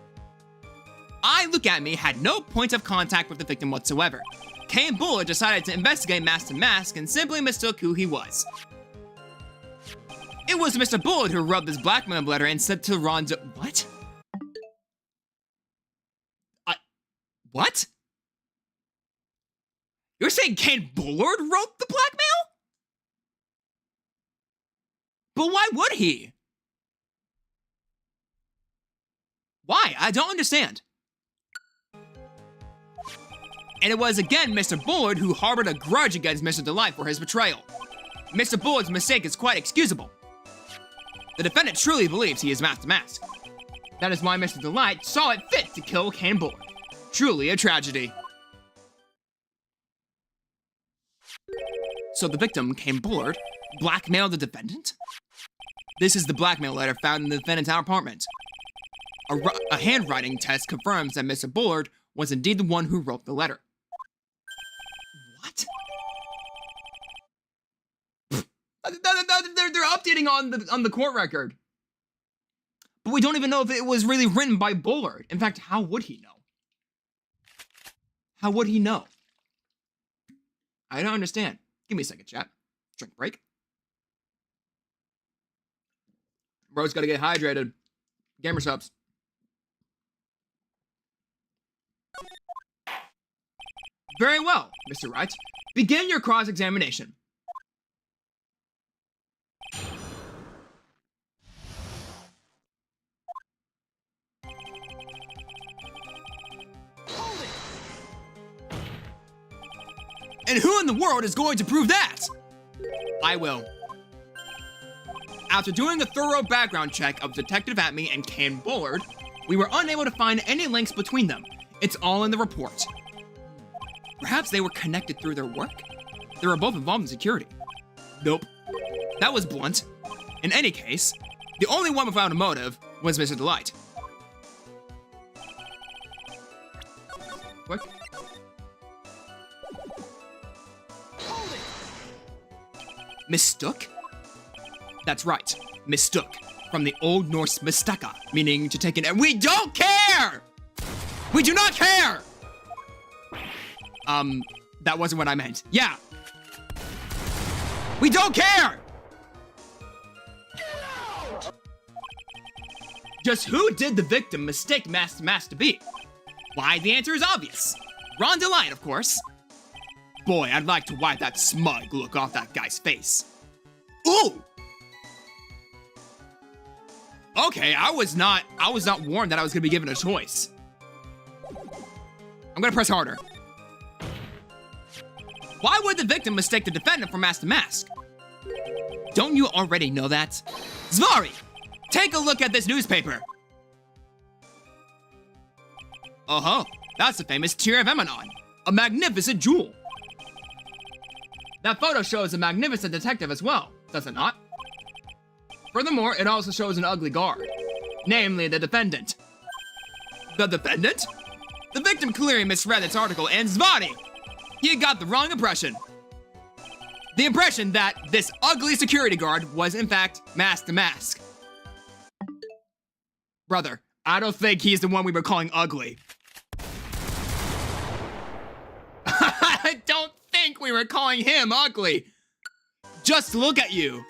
Speaker 1: I, Luke Atme, had no point of contact with the victim whatsoever. Kane Bullard decided to investigate Master Mask and simply mistook who he was. It was Mr. Bullard who wrote this blackmail letter and said to Ron what? What? You're saying Kane Bullard wrote the blackmail? But why would he? Why? I don't understand. And it was again Mr. Bullard who harbored a grudge against Mr. Delight for his betrayal. Mr. Bullard's mistake is quite excusable. The defendant truly believes he is Master Mask. That is why Mr. Delight saw it fit to kill Kane Bullard. Truly a tragedy. So the victim, Kane Bullard, blackmailed the defendant? This is the blackmail letter found in the defendant's apartment. A handwriting test confirms that Mr. Bullard was indeed the one who wrote the letter. What? They're updating on the court record. But we don't even know if it was really written by Bullard. In fact, how would he know? How would he know? I don't understand. Give me a second, chat. Drink break. Bro's gotta get hydrated. Gamer subs. Very well, Mr. Wright. Begin your cross-examination.
Speaker 2: Hold it!
Speaker 1: And who in the world is going to prove that? I will. After doing a thorough background check of Detective Atme and Ken Bullard, we were unable to find any links between them. It's all in the report. Perhaps they were connected through their work? They were both involved in security. Nope. That was blunt. In any case, the only one without a motive was Mr. Delight. Quick.
Speaker 2: Hold it!
Speaker 1: Mistook? That's right, mistook, from the Old Norse mistaka, meaning to take an. We don't care! We do not care! That wasn't what I meant. Yeah. We don't care! Just who did the victim mistake Master Mass to be? Why, the answer is obvious. Ron DeLine, of course. Boy, I'd like to wipe that smug look off that guy's face. Ooh! Okay, I was not warned that I was gonna be given a choice. I'm gonna press harder. Why would the victim mistake the defendant for Master Mask? Don't you already know that? Zvari, take a look at this newspaper. Uh-huh, that's the famous Tear of Emanon, a magnificent jewel. That photo shows a magnificent detective as well, does it not? Furthermore, it also shows an ugly guard, namely the defendant. The defendant? The victim clearly misread its article, and Zvari, he got the wrong impression. The impression that this ugly security guard was in fact Master Mask. Brother, I don't think he's the one we were calling ugly. I don't think we were calling him ugly. Just look at you.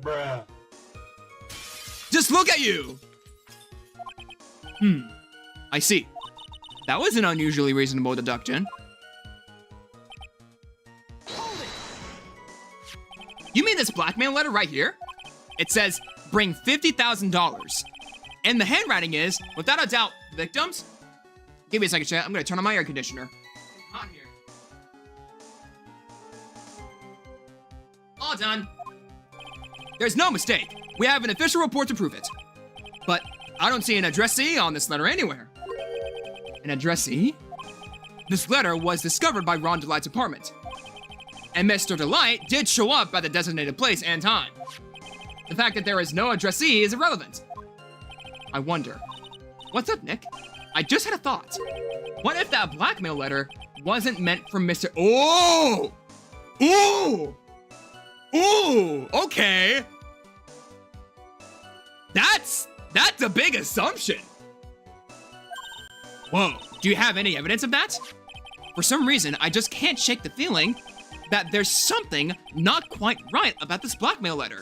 Speaker 3: Bruh.
Speaker 1: Just look at you. I see. That was an unusually reasonable deduction.
Speaker 2: Hold it!
Speaker 1: You mean this blackmail letter right here? It says, bring $50,000. And the handwriting is, without a doubt, victims? Give me a second, chat. I'm gonna turn on my air conditioner. It's hot here. All done. There's no mistake. We have an official report to prove it. But I don't see an addressee on this letter anywhere. An addressee? This letter was discovered by Ron Delight's apartment. And Mr. Delight did show up at the designated place and time. The fact that there is no addressee is irrelevant. I wonder. What's up, Nick? I just had a thought. What if that blackmail letter wasn't meant for Mr. Oh! Ooh! Ooh! Okay! That's a big assumption. Whoa, do you have any evidence of that? For some reason, I just can't shake the feeling that there's something not quite right about this blackmail letter.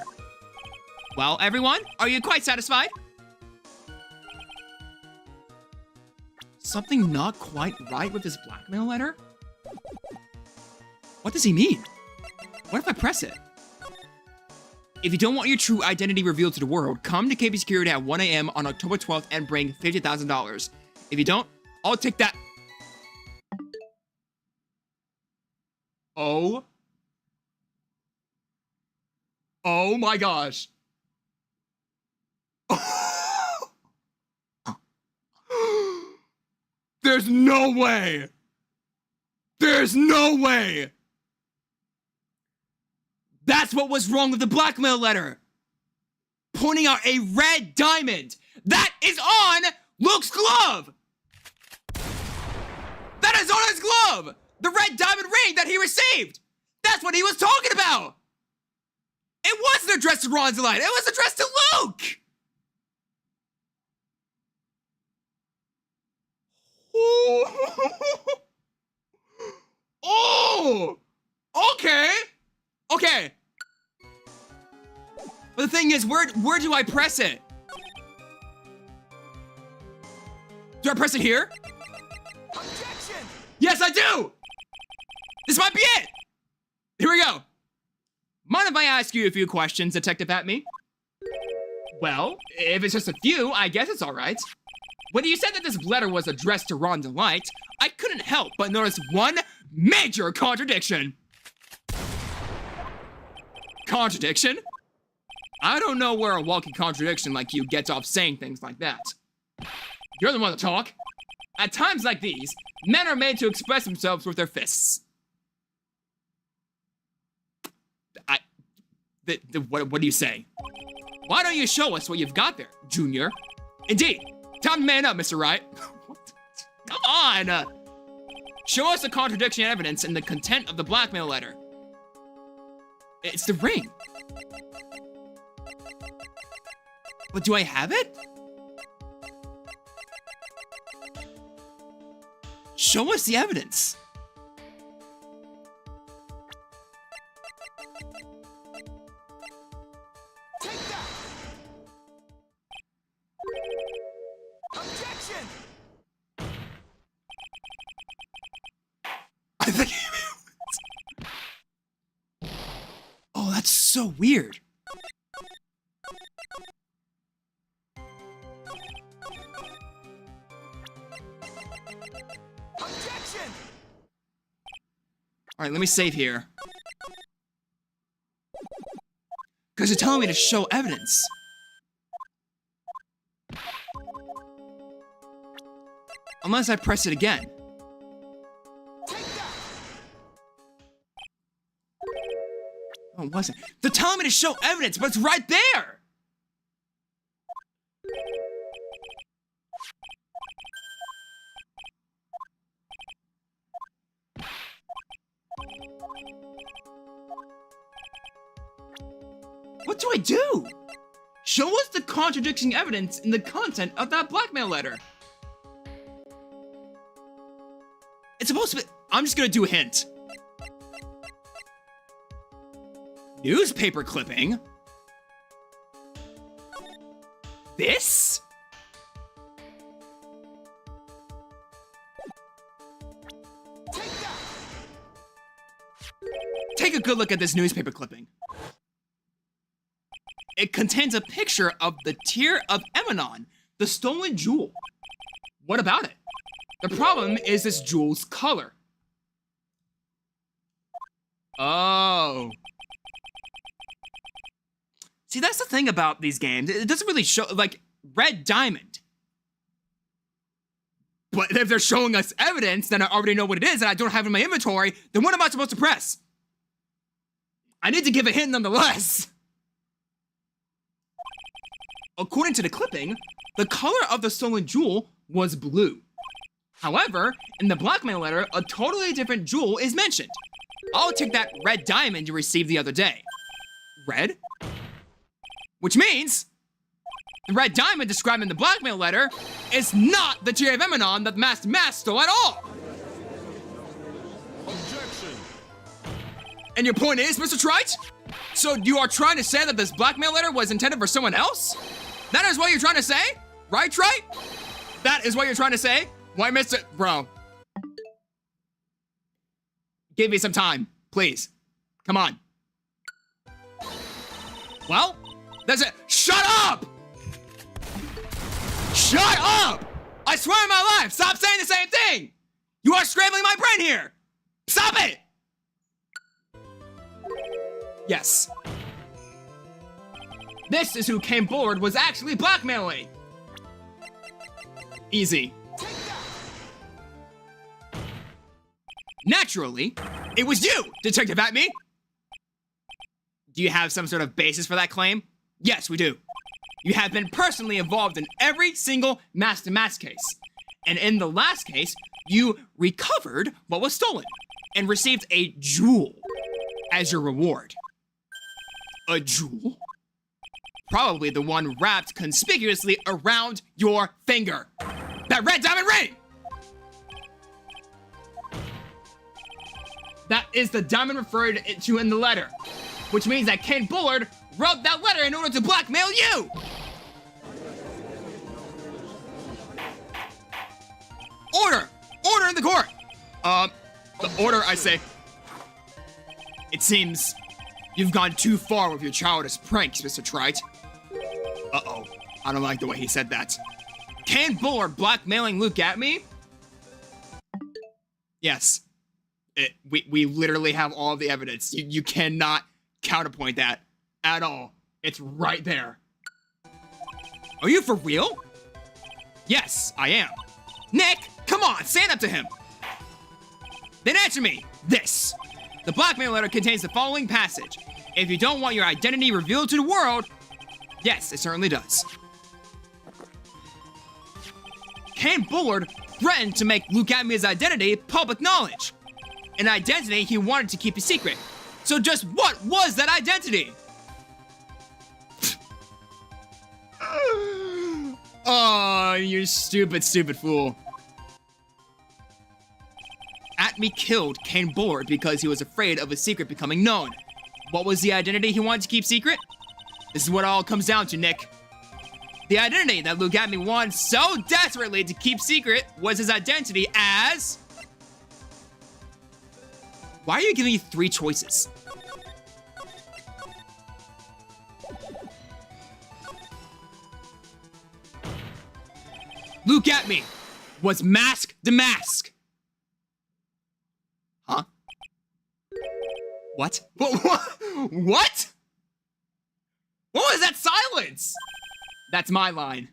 Speaker 1: Well, everyone, are you quite satisfied? Something not quite right with this blackmail letter? What does he mean? What if I press it? If you don't want your true identity revealed to the world, come to KP Security at 1 a.m. on October 12th and bring $50,000. If you don't, I'll take that. Oh. Oh my gosh. There's no way. There's no way. That's what was wrong with the blackmail letter. Pointing out a red diamond That is on Luke's glove! That is on his glove! The red diamond ring that he received! That's what he was talking about! It wasn't addressed to Ron's Delight, it was addressed to Luke! Oh! Okay! Okay. But the thing is, where do I press it? Do I press it here?
Speaker 2: Objection!
Speaker 1: Yes, I do! This might be it! Here we go. Mind if I ask you a few questions, Detective Atme? Well, if it's just a few, I guess it's alright. When you said that this letter was addressed to Ron Delight, I couldn't help but notice one major contradiction. Contradiction? I don't know where a walking contradiction like you gets off saying things like that. You're the one to talk. At times like these, men are made to express themselves with their fists. What do you say? Why don't you show us what you've got there, Junior? Indeed. Time to man up, Mr. Wright. Come on! Show us the contradiction evidence in the content of the blackmail letter. It's the ring. But do I have it? Show us the evidence.
Speaker 2: Take that! Objection!
Speaker 1: I think. Oh, that's so weird.
Speaker 2: Objection!
Speaker 1: All right, let me save here. Because you're telling me to show evidence. Unless I press it again.
Speaker 2: Take that!
Speaker 1: Oh, it wasn't. They're telling me to show evidence, but it's right there! What do I do? Show us the contradicting evidence in the content of that blackmail letter. It's supposed to be. I'm just gonna do a hint. Newspaper clipping? This?
Speaker 2: Take that!
Speaker 1: Take a good look at this newspaper clipping. It contains a picture of the Tear of Emanon, the stolen jewel. What about it? The problem is this jewel's color. Oh. See, that's the thing about these games. It doesn't really show, like, red diamond. But if they're showing us evidence, then I already know what it is and I don't have it in my inventory, then what am I supposed to press? I need to give a hint nonetheless. According to the clipping, the color of the stolen jewel was blue. However, in the blackmail letter, a totally different jewel is mentioned. I'll take that red diamond you received the other day. Red? Which means, the red diamond described in the blackmail letter is not the Tear of Emanon that the masked mask stole at all!
Speaker 2: Objection!
Speaker 1: And your point is, Mr. Wright? So you are trying to say that this blackmail letter was intended for someone else? That is what you're trying to say? Right, Wright? That is what you're trying to say? Why, Mr. Bro. Give me some time, please. Come on. Well, that's it. Shut up! Shut up! I swear on my life, stop saying the same thing! You are scrambling my brain here! Stop it! Yes. This is who came forward was actually blackmailing. Easy. Naturally, it was you, Detective Atme. Do you have some sort of basis for that claim? Yes, we do. You have been personally involved in every single mask-to-mask case. And in the last case, you recovered what was stolen and received a jewel as your reward. A jewel? Probably the one wrapped conspicuously around your finger. That red diamond ring! That is the diamond referred to in the letter, which means that Ken Bullard wrote that letter in order to blackmail you! Order! Order in the court! The order, I say. It seems you've gone too far with your childish pranks, Mr. Trite. Uh-oh. I don't like the way he said that. Ken Bullard blackmailing Luke at me? Yes. We literally have all of the evidence. You cannot counterpoint that at all. It's right there. Are you for real? Yes, I am. Nick, come on, stand up to him. Then answer me this. The blackmail letter contains the following passage. If you don't want your identity revealed to the world, yes, it certainly does. Ken Bullard threatened to make Luke Atmey's identity public knowledge. An identity he wanted to keep a secret. So just what was that identity? Oh, you stupid, stupid fool. Atmey killed Ken Bullard because he was afraid of a secret becoming known. What was the identity he wanted to keep secret? This is what it all comes down to, Nick. The identity that Luke Atmey wanted so desperately to keep secret was his identity as... Why are you giving me 3 choices? Luke Atmey was Mask the Mask. Huh? What? What? What was that silence? That's my line.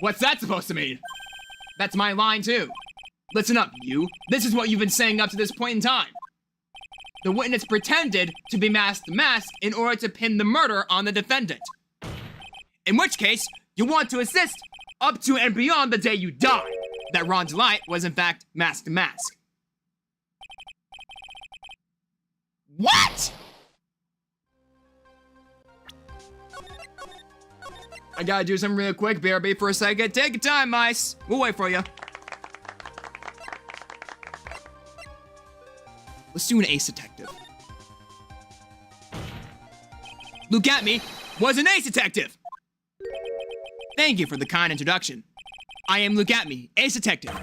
Speaker 1: What's that supposed to mean? That's my line too. Listen up, you. This is what you've been saying up to this point in time. The witness pretended to be Mask the Mask in order to pin the murder on the defendant. In which case, you want to assist up to and beyond the day you die. That Ron Delight was in fact Mask the Mask. What? I gotta do something real quick, BRB, for a second. Take your time, mice. We'll wait for you. Let's do an ace detective. Luke Atmey was an ace detective. Thank you for the kind introduction. I am Luke Atmey, ace detective.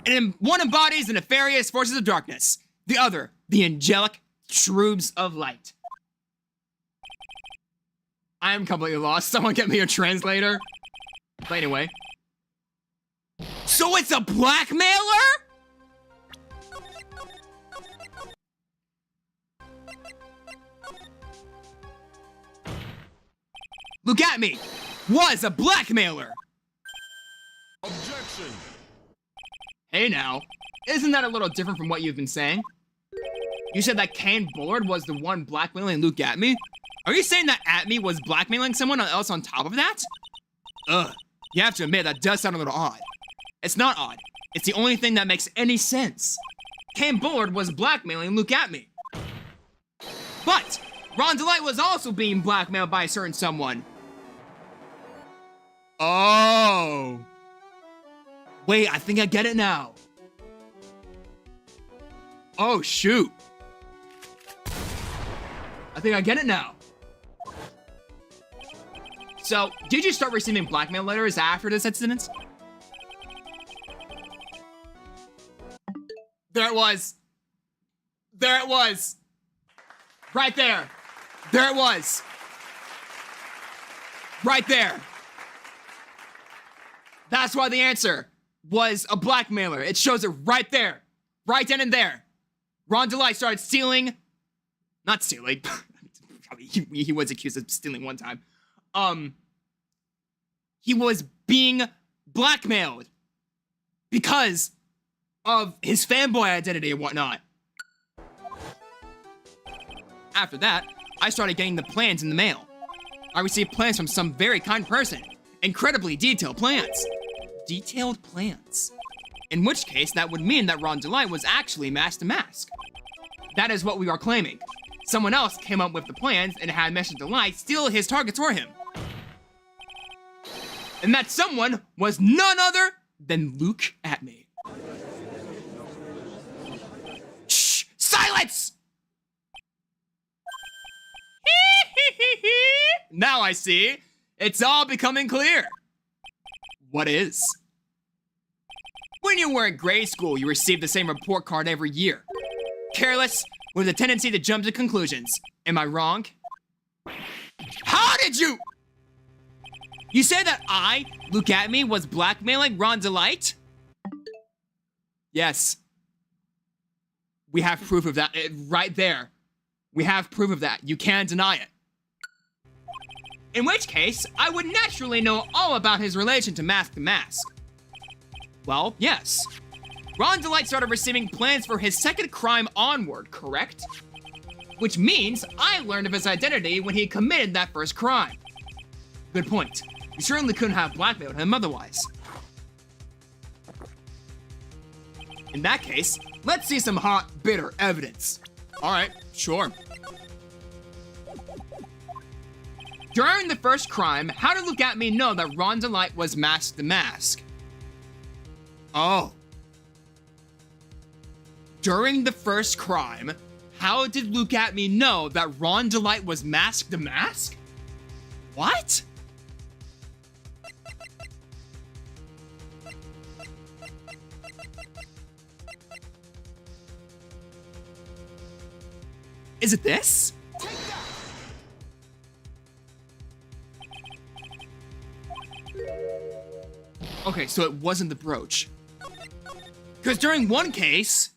Speaker 1: And one embodies the nefarious forces of darkness. The other, the angelic shrubs of light. I am completely lost. Someone get me a translator. But anyway. So it's a blackmailer? Luke Atmey was a blackmailer.
Speaker 2: Objection.
Speaker 1: Hey now, isn't that a little different from what you've been saying? You said that Ken Bullard was the one blackmailing Luke Atmey? Are you saying that Atmey was blackmailing someone else on top of that? Ugh, you have to admit that does sound a little odd. It's not odd. It's the only thing that makes any sense. Ken Bullard was blackmailing Luke Atmey. But Ron Delight was also being blackmailed by a certain someone. Oh. Wait, I think I get it now. Oh, shoot. I think I get it now. So, did you start receiving blackmail letters after this incident? There it was. There it was. Right there. There it was. Right there. That's why the answer was a blackmailer. It shows it right there. Right then and there. Ron Delight started stealing. Not stealing. he was accused of stealing one time. He was being blackmailed because of his fanboy identity and whatnot. After that, I started getting the plans in the mail. I received plans from some very kind person. Incredibly detailed plans. Detailed plans. In which case, that would mean that Ron Delight was actually Mask to Mask. That is what we are claiming. Someone else came up with the plans and had Mr. Delight steal his targets for him. And that someone was none other than Luke Atme. Shh! Silence! Now I see. It's all becoming clear. What is? When you were in grade school, you received the same report card every year. Careless, with a tendency to jump to conclusions. Am I wrong? How did you? You said that I, Luke Atme, was blackmailing Ron Delight? Yes. We have proof of that, right there. We have proof of that. You can't deny it. In which case, I would naturally know all about his relation to Mask to Mask. Well, yes. Ron Delight started receiving plans for his second crime onward, correct? Which means I learned of his identity when he committed that first crime. Good point. You certainly couldn't have blackmailed him otherwise. In that case, let's see some hot, bitter evidence. Alright, sure. During the first crime, how did Luke Atme know that Ron Delight was Mask to Mask? Oh. During the first crime, how did Luke Atme know that Ron Delight was Mask to Mask? What? Is it this? Okay, so it wasn't the brooch. Because during one case,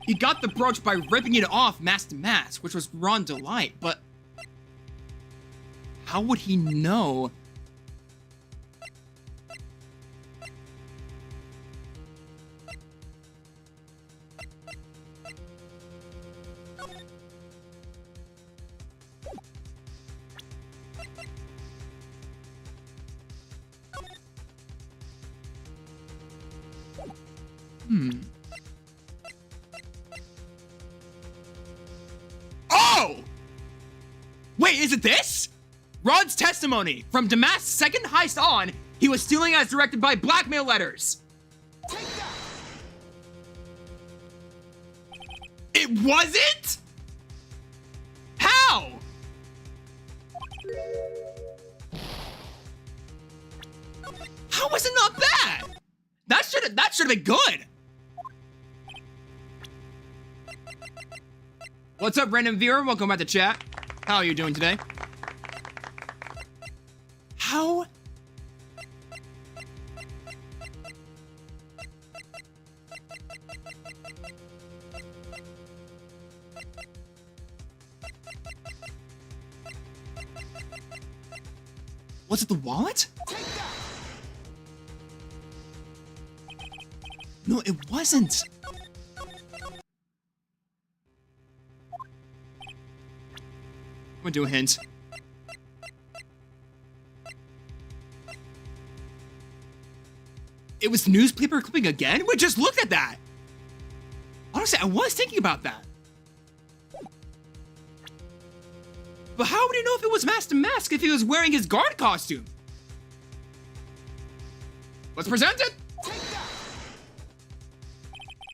Speaker 1: he got the brooch by ripping it off Mask to Mask, which was Ron Delight, but how would he know? Oh! Wait, is it this? Ron's testimony. From Damask's second heist on, he was stealing as directed by blackmail letters. It wasn't? How? How was it not bad? That should have been good. What's up, random viewer? Welcome back to chat. How are you doing today? How? Was it the wallet? No, it wasn't. I'm gonna do a hint. It was newspaper clipping again? We just looked at that. Honestly, I was thinking about that. But how would he know if it was Mask to Mask if he was wearing his guard costume? Let's present it.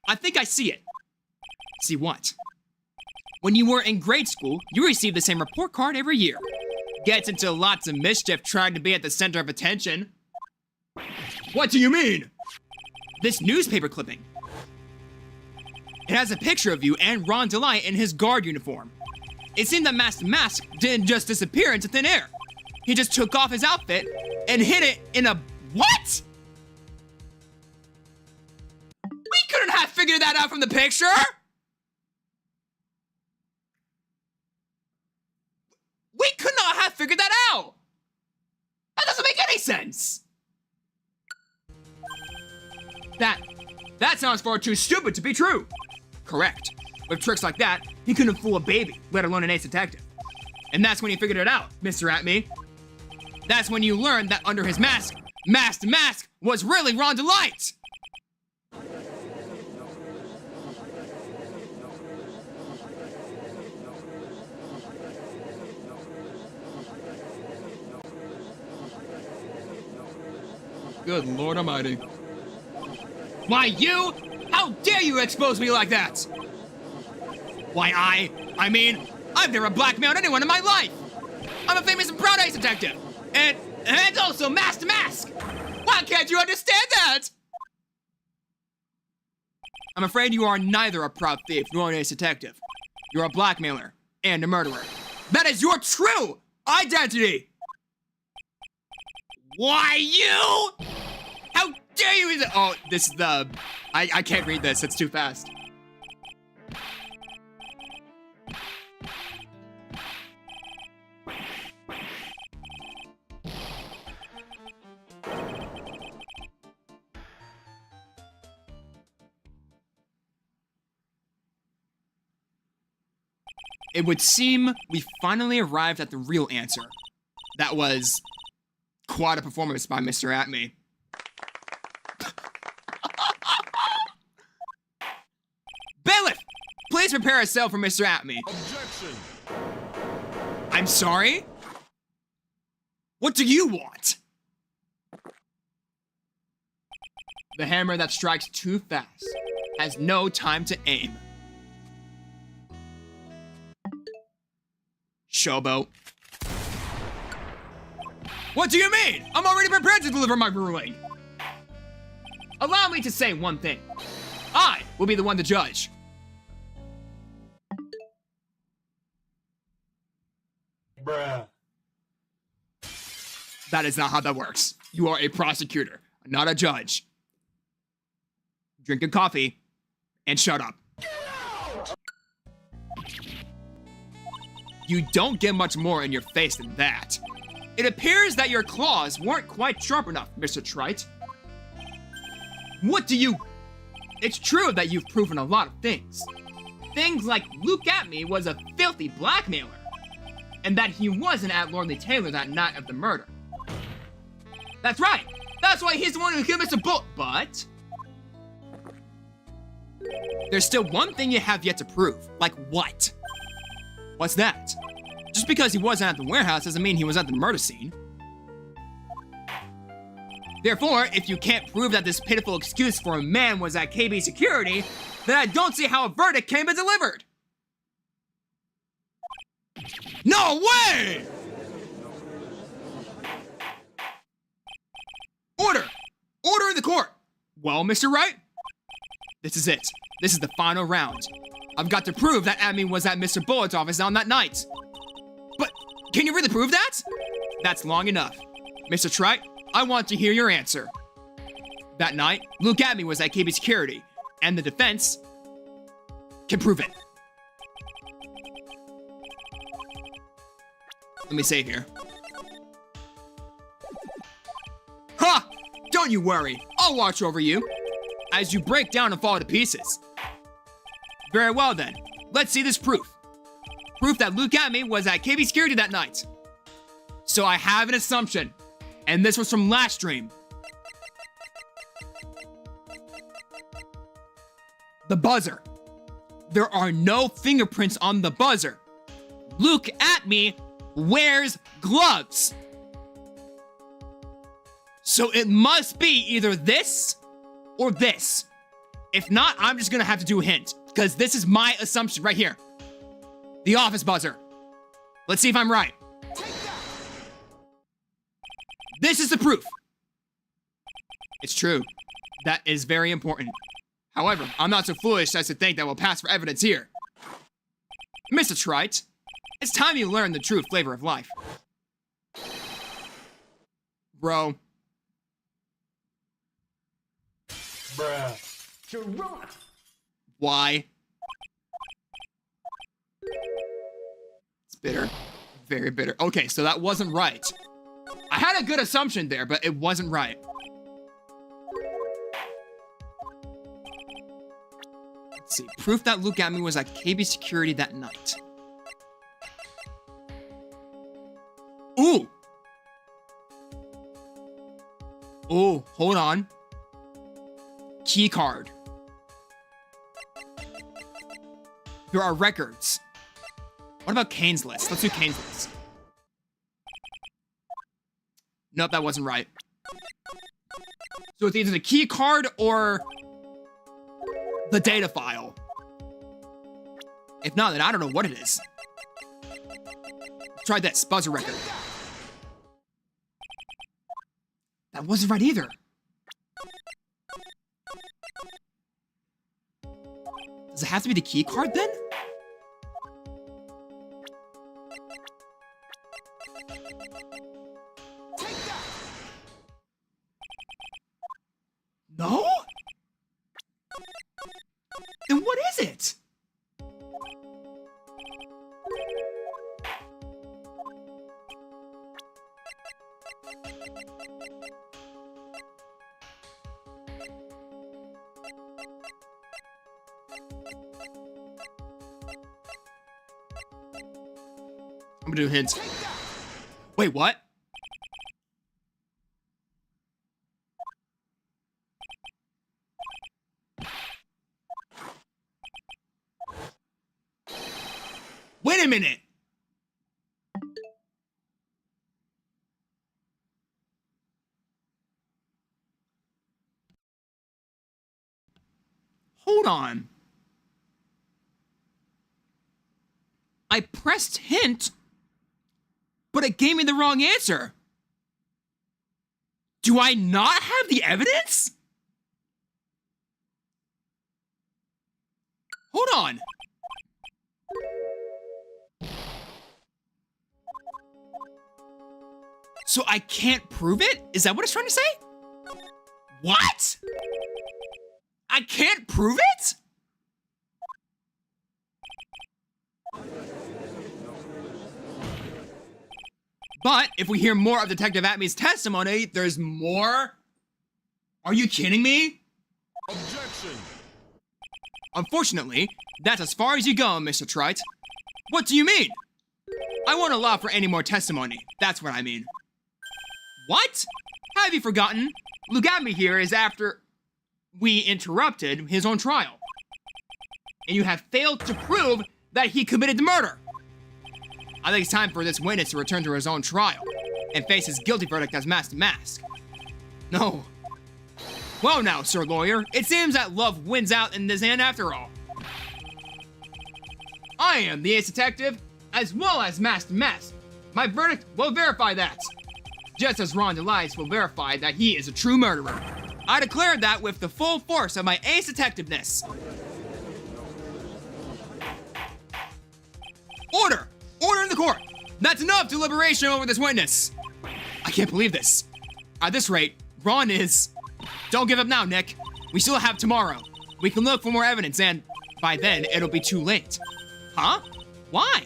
Speaker 1: I think I see it. See what? When you were in grade school, you received the same report card every year. Gets into lots of mischief trying to be at the center of attention. What do you mean? This newspaper clipping. It has a picture of you and Ron Delight in his guard uniform. It seemed that Mask to Mask didn't just disappear into thin air. He just took off his outfit and hid it in a... What? We couldn't have figured that out from the picture! We could not have figured that out! That doesn't make any sense! That sounds far too stupid to be true. Correct. With tricks like that, he couldn't fool a baby, let alone an ace detective. And that's when you figured it out, Mr. Atme. That's when you learned that under his masked mask was really Ron Delight. Good Lord Almighty. Why, you? How dare you expose me like that? Why, I mean, I've never blackmailed anyone in my life. I'm a famous and proud ace detective. And also mask to mask. Why can't you understand that? I'm afraid you are neither a proud thief nor an ace detective. You're a blackmailer and a murderer. That is your true identity. Why, you? How dare you? Oh, this is the... I can't read this. It's too fast. It would seem we finally arrived at the real answer. That was quite a performance by Mr. Atme. Bailiff, please prepare a cell for Mr. Atme.
Speaker 2: Objection.
Speaker 1: I'm sorry? What do you want? The hammer that strikes too fast has no time to aim. Showboat. What do you mean? I'm already prepared to deliver my ruling. Allow me to say one thing. I will be the one to judge.
Speaker 2: Bruh.
Speaker 1: That is not how that works. You are a prosecutor, not a judge. Drink a coffee and shut up. You don't get much more in your face than that. It appears that your claws weren't quite sharp enough, Mr. Trite. What do you... It's true that you've proven a lot of things. Things like Luke Atme was a filthy blackmailer, and that he wasn't at Lordly Taylor that night of the murder. That's right. That's why he's the one who killed Mr. Bull. But there's still one thing you have yet to prove. Like what? What's that? Just because he wasn't at the warehouse doesn't mean he was at the murder scene. Therefore, if you can't prove that this pitiful excuse for a man was at KB security, then I don't see how a verdict can be delivered. No way! Order! Order in the court! Well, Mr. Wright? This is it. This is the final round. I've got to prove that Atme was at Mr. Bullett's office on that night. But can you really prove that? That's long enough. Mr. Trite, I want to hear your answer. That night, Luke Atme was at KB security, and the defense can prove it. Let me save here. Ha! Don't you worry. I'll watch over you as you break down and fall to pieces. Very well then. Let's see this proof. Proof that Luke Atme was at KB security that night. So I have an assumption, and this was from last stream. The buzzer. There are no fingerprints on the buzzer. Luke Atme wears gloves. So it must be either this or this. If not, I'm just gonna have to do a hint, because this is my assumption right here. The office buzzer. Let's see if I'm right. This is the proof. It's true. That is very important. However, I'm not so foolish as to think that we'll pass for evidence here. Mr. Trite, it's time you learn the true flavor of life. Bro.
Speaker 2: Bruh.
Speaker 1: Why? It's bitter. Very bitter. Okay, so that wasn't right. I had a good assumption there, but it wasn't right. Let's see. Proof that Luke Atme was at KB security that night. Oh, hold on. Key card. There are records. What about Kane's list? Let's do Kane's list. Nope, that wasn't right. So it's either the key card or the data file. If not, then I don't know what it is. Let's try this. Buzzer record. That wasn't right either. Does it have to be the key card then? No? Then what is it? I'm gonna do hints. Wait, what? Wait a minute. Hold on. I pressed hint, but it gave me the wrong answer. Do I not have the evidence? Hold on. So I can't prove it? Is that what it's trying to say? What? I can't prove it? But if we hear more of Detective Atmy's testimony, there's more? Are you kidding me?
Speaker 2: Objection.
Speaker 1: Unfortunately, that's as far as you go, Mr. Wright. What do you mean? I won't allow for any more testimony. That's what I mean. What? Have you forgotten? Lugami here is after we interrupted his own trial. And you have failed to prove that he committed the murder. I think it's time for this witness to return to his own trial and face his guilty verdict as mask to mask. No. Well now, Sir Lawyer, it seems that love wins out in this end after all. I am the ace detective, as well as mask to mask. My verdict will verify that. Just as Ron DeLise will verify that he is a true murderer. I declare that with the full force of my ace detectiveness. Order! Order in the court! That's enough deliberation over this witness. I can't believe this. At this rate, Ron is... Don't give up now, Nick. We still have tomorrow. We can look for more evidence and by then it'll be too late. Huh? Why?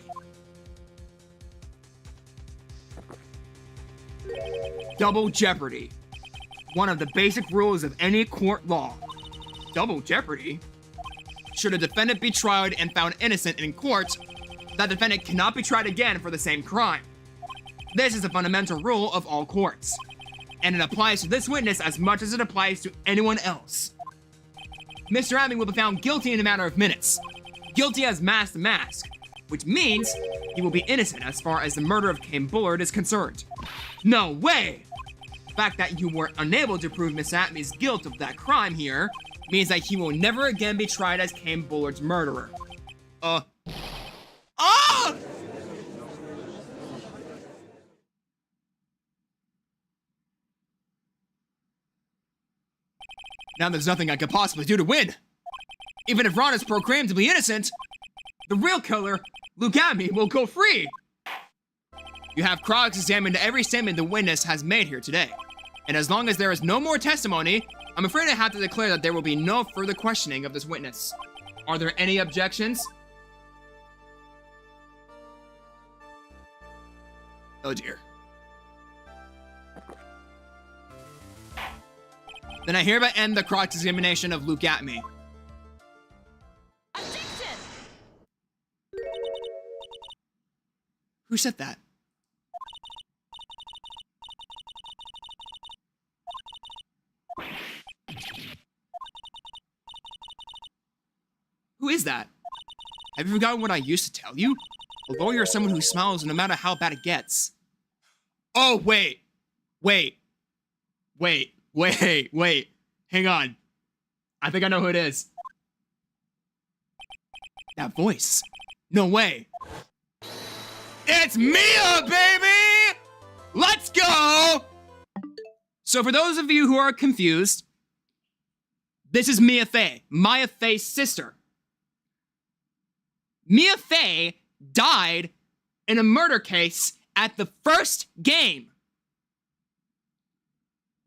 Speaker 1: Double jeopardy. One of the basic rules of any court law. Double jeopardy? Should a defendant be tried and found innocent in court, that defendant cannot be tried again for the same crime. This is a fundamental rule of all courts, and it applies to this witness as much as it applies to anyone else. Mr. Atmy will be found guilty in a matter of minutes. Guilty as mask to mask, which means he will be innocent as far as the murder of Kane Bullard is concerned. No way! The fact that you were unable to prove Miss Atmy's guilt of that crime here means that he will never again be tried as Kane Bullard's murderer. Ah! Now there's nothing I could possibly do to win. Even if Ron is proclaimed to be innocent, the real killer, Lugami, will go free. You have cross-examined every statement the witness has made here today. And as long as there is no more testimony, I'm afraid I have to declare that there will be no further questioning of this witness. Are there any objections? Oh dear. Then I hereby end the cross-examination of Luke Atmy.
Speaker 3: Objection!
Speaker 1: Who said that? Have you forgotten what I used to tell you? A lawyer is someone who smiles no matter how bad it gets. Oh, wait. Hang on. I think I know who it is. That voice. No way. It's Mia, baby! Let's go! So for those of you who are confused, this is Mia Fey, Maya Fey's sister. Mia Fey died in a murder case at the first game.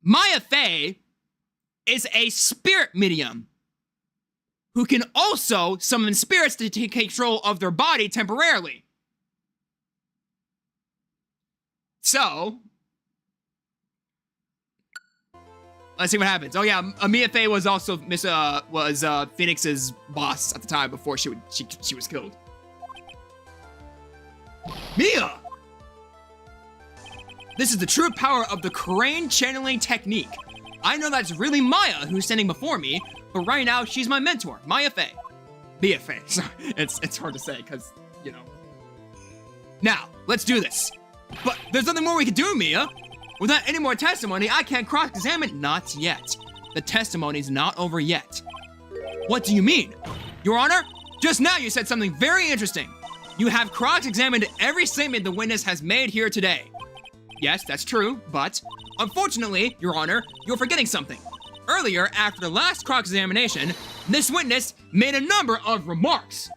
Speaker 1: Maya Fey is a spirit medium who can also summon spirits to take control of their body temporarily. So, let's see what happens. Oh yeah, Mia Fey was also Phoenix's boss at the time before she was killed. Mia! This is the true power of the crane channeling technique. I know that's really Maya who's standing before me, but right now she's my mentor, Mia Fey. Mia Fey. It's hard to say because, you know. Now, let's do this. But there's nothing more we can do, Mia. Without any more testimony, I can't cross-examine. Not yet. The testimony's not over yet. What do you mean? Your Honor, just now you said something very interesting. You have cross-examined every statement the witness has made here today. Yes, that's true, but unfortunately, Your Honor, you're forgetting something. Earlier, after the last cross-examination, this witness made a number of remarks.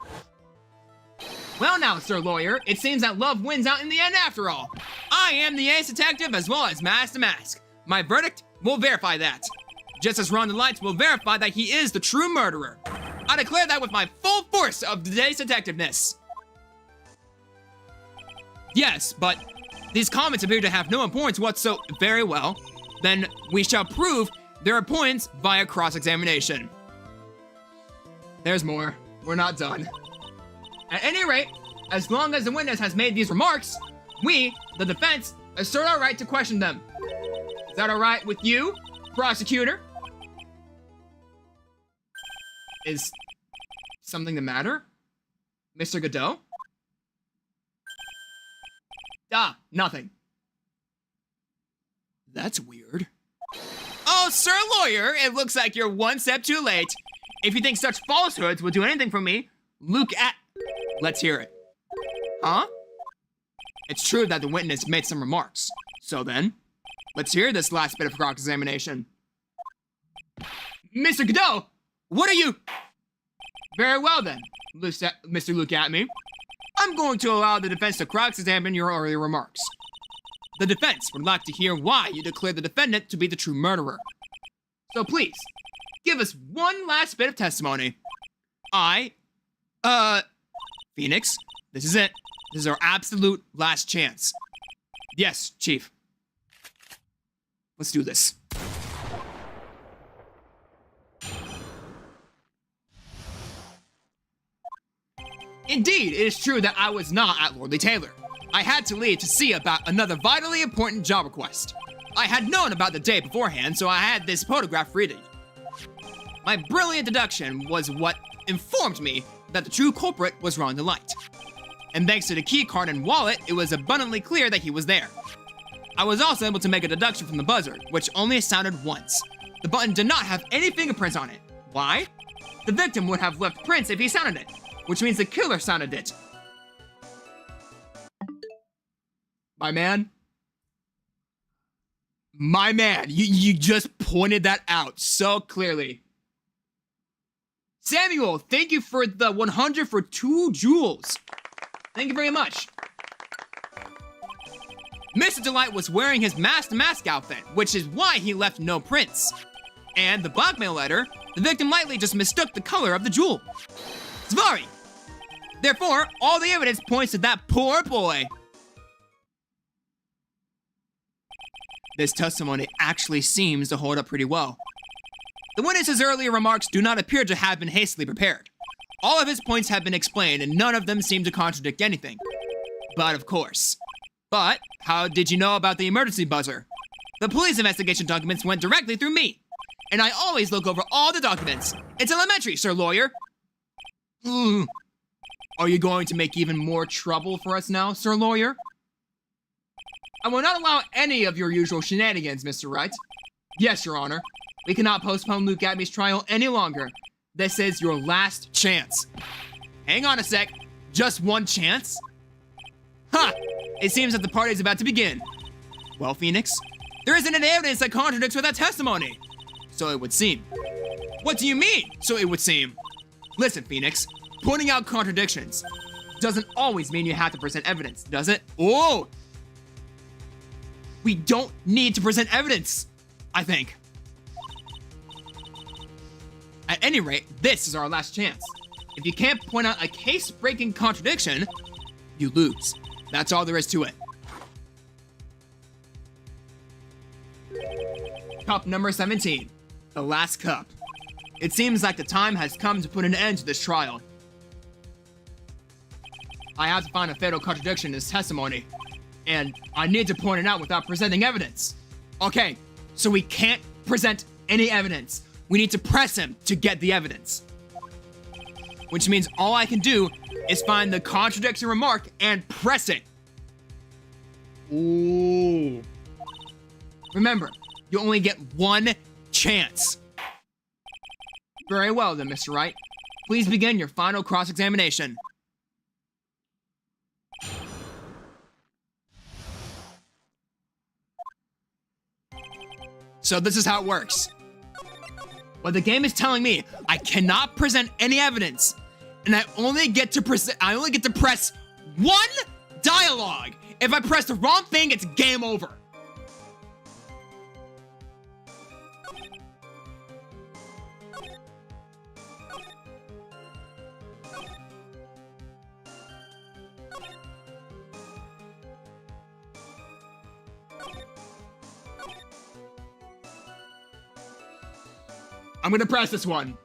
Speaker 1: Well now, Sir Lawyer, it seems that love wins out in the end after all. I am the ace detective as well as Mask to Mask. My verdict will verify that. Just as Ron the Lights will verify that he is the true murderer. I declare that with my full force of today's detectiveness. Yes, but these comments appear to have no importance whatsoever. Very well. Then we shall prove their points via cross-examination. There's more. We're not done. At any rate, as long as the witness has made these remarks, we, the defense, assert our right to question them. Is that all right with you, prosecutor? Is something the matter, Mr. Godot? Ah, nothing. That's weird. Oh, Sir Lawyer, it looks like you're one step too late. If you think such falsehoods will do anything for me, look at... Let's hear it. Huh? It's true that the witness made some remarks. So then, let's hear this last bit of cross-examination. Mr. Godot, what are you... Very well then, Mr. Look at me. I'm going to allow the defense to cross-examine your earlier remarks. The defense would like to hear why you declared the defendant to be the true murderer. So please, give us one last bit of testimony. Phoenix, this is it. This is our absolute last chance. Yes, Chief. Let's do this. Indeed, it is true that I was not at Lordly Taylor. I had to leave to see about another vitally important job request. I had known about the day beforehand, so I had this photograph ready. My brilliant deduction was what informed me that the true culprit was Ron the Light. And thanks to the key card and wallet, it was abundantly clear that he was there. I was also able to make a deduction from the buzzer, which only sounded once. The button did not have any fingerprints on it. Why? The victim would have left prints if he sounded it, which means the killer sounded it. My man, you just pointed that out so clearly. Samuel, thank you for the 100 for 2 jewels. Thank you very much. Mr. Delight was wearing his Mask to Mask outfit, which is why he left no prints. And the blackmail letter, the victim likely just mistook the color of the jewel. Zvari. Therefore, all the evidence points to that poor boy. This testimony actually seems to hold up pretty well. The witness's earlier remarks do not appear to have been hastily prepared. All of his points have been explained and none of them seem to contradict anything. But of course. But how did you know about the emergency buzzer? The police investigation documents went directly through me. And I always look over all the documents. It's elementary, Sir Lawyer. Are you going to make even more trouble for us now, Sir Lawyer? I will not allow any of your usual shenanigans, Mr. Wright. Yes, Your Honor. We cannot postpone Luke Abney's trial any longer. This is your last chance. Hang on a sec. Just one chance? Ha! It seems that the party is about to begin. Well, Phoenix, there isn't any evidence that contradicts with that testimony. So it would seem. What do you mean, so it would seem? Listen, Phoenix, pointing out contradictions doesn't always mean you have to present evidence, does it? Oh! We don't need to present evidence, I think. At any rate, this is our last chance. If you can't point out a case-breaking contradiction, you lose. That's all there is to it. Cup number 17, the last cup. It seems like the time has come to put an end to this trial. I have to find a fatal contradiction in his testimony, and I need to point it out without presenting evidence. Okay, so we can't present any evidence. We need to press him to get the evidence. Which means all I can do is find the contradiction remark and press it. Ooh. Remember, you only get one chance. Very well then, Mr. Wright. Please begin your final cross-examination. So this is how it works. Well, the game is telling me I cannot present any evidence, and I only get to press one dialogue. If I press the wrong thing, it's game over. I'm gonna press this one.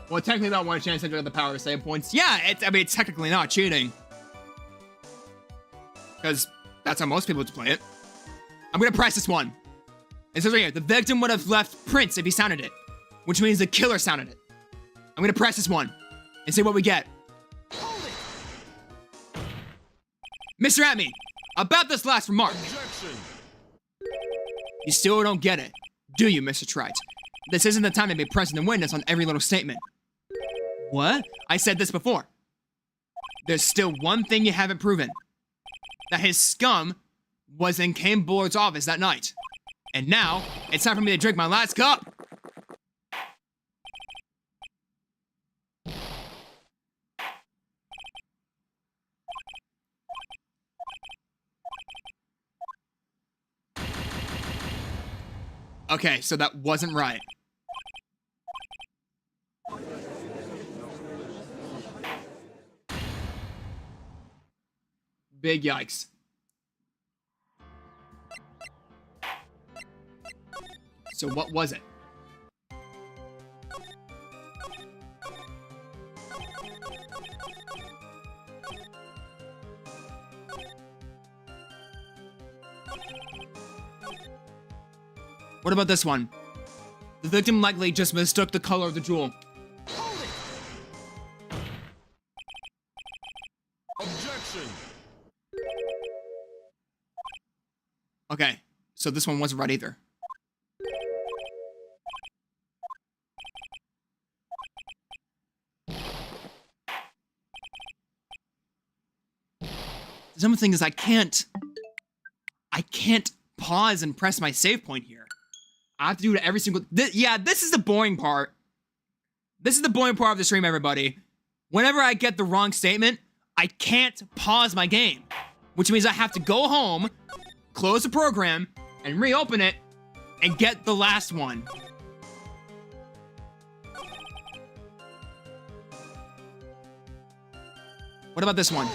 Speaker 1: Well, technically not one chance to get the power to save points. Yeah, it's technically not cheating. Because that's how most people would play it. I'm gonna press this one. It says right here, the victim would have left prints if he sounded it. Which means the killer sounded it. I'm gonna press this one and see what we get. Mr. Atme, about this last remark.
Speaker 2: Objection.
Speaker 1: You still don't get it, do you, Mr. Trite? This isn't the time to be present and witness on every little statement. What? I said this before. There's still one thing you haven't proven. That his scum was in Kane Bullard's office that night. And now, it's time for me to drink my last cup. Okay, so that wasn't right. Big yikes. So what was it? What about this one? The victim likely just mistook the color of the jewel.
Speaker 2: Objection.
Speaker 1: Okay, so this one wasn't right either. The dumb thing is I can't pause and press my save point here. I have to do it every single... yeah, this is the boring part. This is the boring part of the stream, everybody. Whenever I get the wrong statement, I can't pause my game. Which means I have to go home, close the program, and reopen it, and get the last one. What about this one?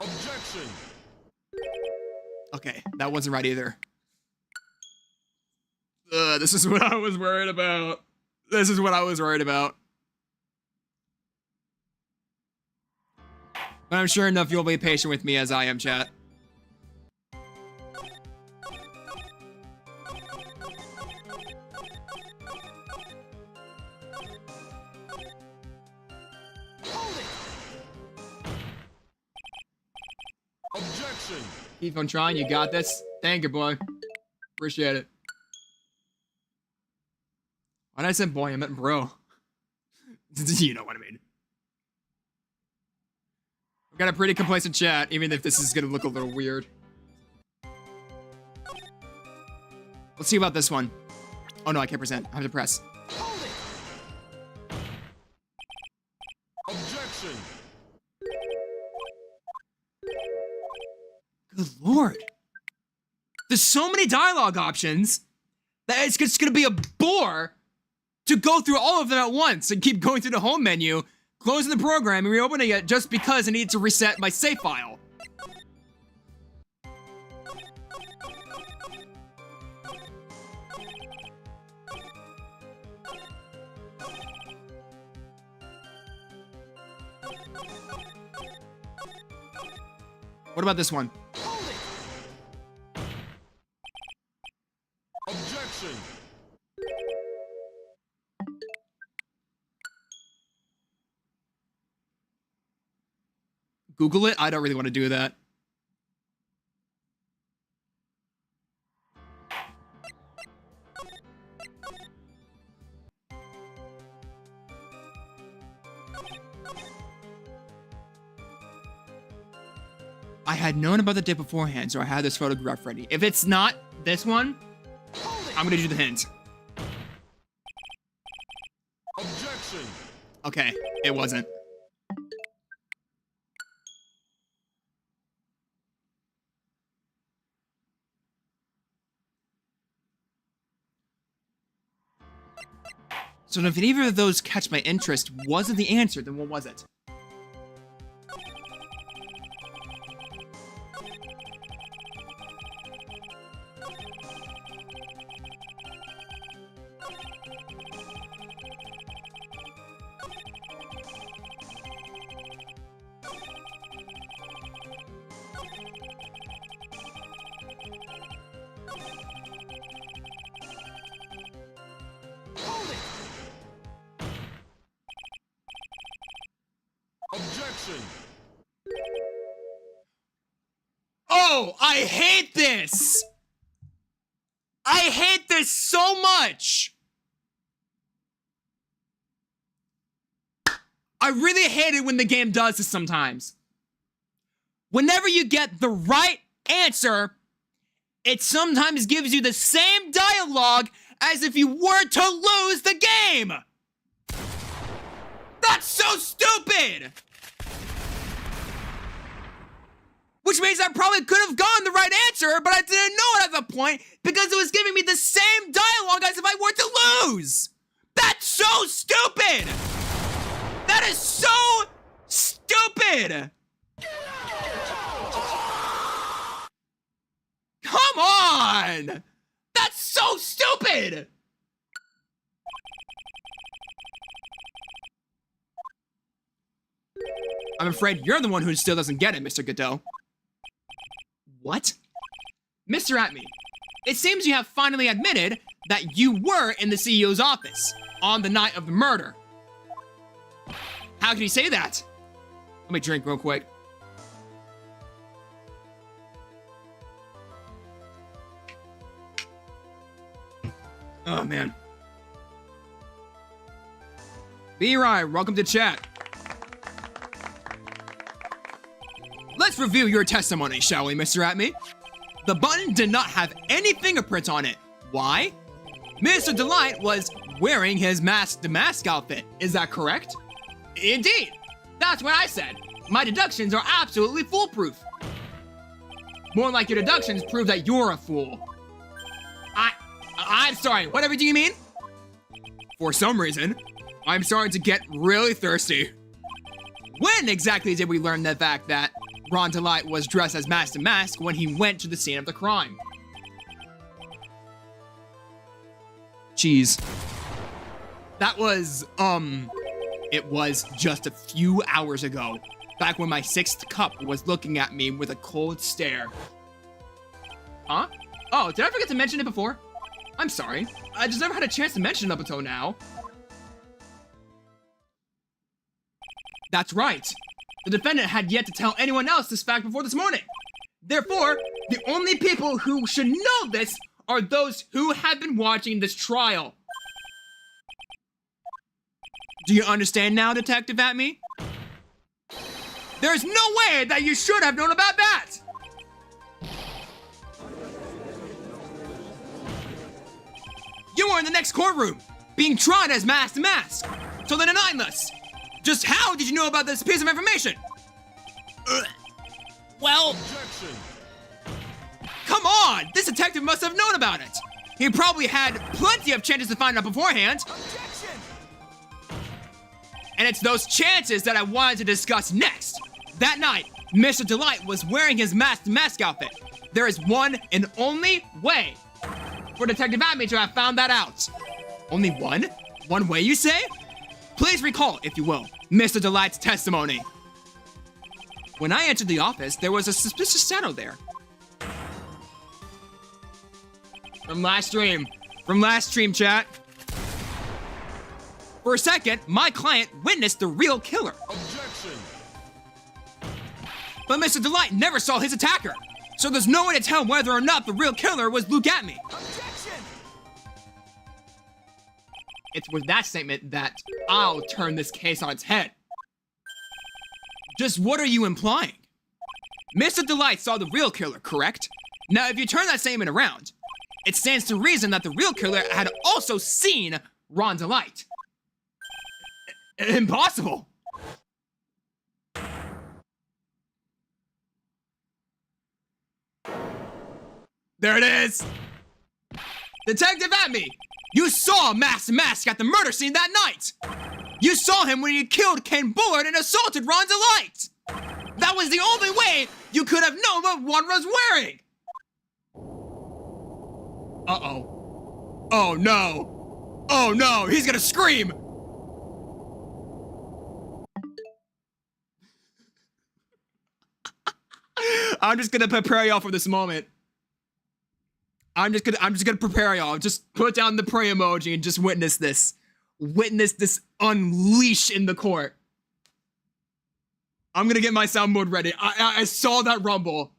Speaker 2: Objection.
Speaker 1: Okay, that wasn't right either. This is what I was worried about. This is what I was worried about. But I'm sure enough you'll be patient with me as I am, chat.
Speaker 2: Objection.
Speaker 1: Keep on trying. You got this. Thank you, boy. Appreciate it. Why did I say boy? I meant bro. You know what I mean. We got a pretty complacent chat, even if this is gonna look a little weird. Let's see about this one. Oh no, I can't present. I have to press.
Speaker 2: Objection.
Speaker 1: Good lord. There's so many dialogue options that it's just gonna be a bore to go through all of them at once and keep going through the home menu, closing the program and reopening it just because I need to reset my save file. What about this one?
Speaker 2: Objection.
Speaker 1: Google it? I don't really want to do that. I had known about the dip beforehand, so I had this photograph ready. If it's not this one, I'm gonna do the hint.
Speaker 2: Objection.
Speaker 1: Okay, it wasn't. So if either of those catch my interest wasn't the answer, then what was it?
Speaker 2: Objection.
Speaker 1: Oh, I hate this! I hate this so much! I really hate it when the game does this sometimes. Whenever you get the right answer, it sometimes gives you the same dialogue as if you were to lose the game! That's so stupid! Which means I probably could have gotten the right answer, but I didn't know it at the point because it was giving me the same dialogue as if I were to lose! That's so stupid! That is so stupid! Come on! That's so stupid! I'm afraid you're the one who still doesn't get it, Mr. Godot. What? Mr. Atme, it seems you have finally admitted that you were in the CEO's office on the night of the murder. How can you say that? Let me drink real quick. Oh, man. B-Rye, welcome to chat. Let's review your testimony, shall we, Mr. Atme? The button did not have any fingerprints on it. Why? Mr. Delight was wearing his mask-to-mask outfit. Is that correct? Indeed. That's what I said. My deductions are absolutely foolproof. More like your deductions prove that you're a fool. I'm sorry, whatever do you mean? For some reason, I'm starting to get really thirsty. When exactly did we learn the fact that Ron Delight was dressed as Mask to Mask when he went to the scene of the crime? Jeez. That was, it was just a few hours ago, back when my sixth cup was looking at me with a cold stare. Huh? Oh, did I forget to mention it before? I'm sorry. I just never had a chance to mention it up until now. That's right. The defendant had yet to tell anyone else this fact before this morning. Therefore, the only people who should know this are those who have been watching this trial. Do you understand now, Detective Atme? There's no way that you should have known about that! You were in the next courtroom, being tried as mask to mask, so then denying this. Just how did you know about this piece of information? Well,
Speaker 2: Objection.
Speaker 1: come on! This detective must have known about it. He probably had plenty of chances to find out beforehand.
Speaker 3: Objection!
Speaker 1: And it's those chances that I wanted to discuss next. That night, Mr. Delight was wearing his mask outfit. There is one and only way for Detective Atme to have found that out. Only one? One way, you say? Please recall, if you will, Mr. Delight's testimony. When I entered the office, there was a suspicious shadow there. From last stream, chat. For a second, my client witnessed the real killer.
Speaker 2: Objection.
Speaker 1: But Mr. Delight never saw his attacker. So there's no way to tell whether or not the real killer was Luke Atme.
Speaker 3: Objection!
Speaker 1: It's with that statement that I'll turn this case on its head. Just what are you implying? Mr. Delight saw the real killer, correct? Now, if you turn that statement around, it stands to reason that the real killer had also seen Ron Delight. Impossible. There it is. Detective Atme, you saw Mask at the murder scene that night. You saw him when he killed Ken Bullard and assaulted Ron Delight. That was the only way you could have known what Ron was wearing. Uh-oh. Oh no. Oh no, he's gonna scream. I'm just gonna prepare y'all for this moment. I'm just gonna prepare y'all. Just put down the pray emoji and just witness this. Witness this unleash in the court. I'm gonna get my sound mode ready. I saw that rumble.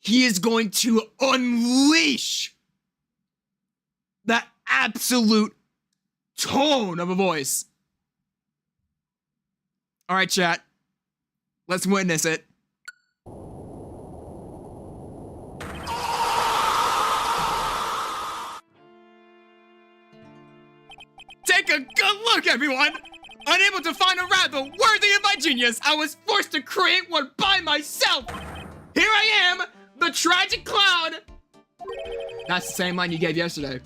Speaker 1: He is going to unleash that absolute tone of a voice. All right, chat. Let's witness it. Take a good look, everyone! Unable to find a rival worthy of my genius, I was forced to create one by myself! Here I am, the tragic clown! That's the same line you gave yesterday.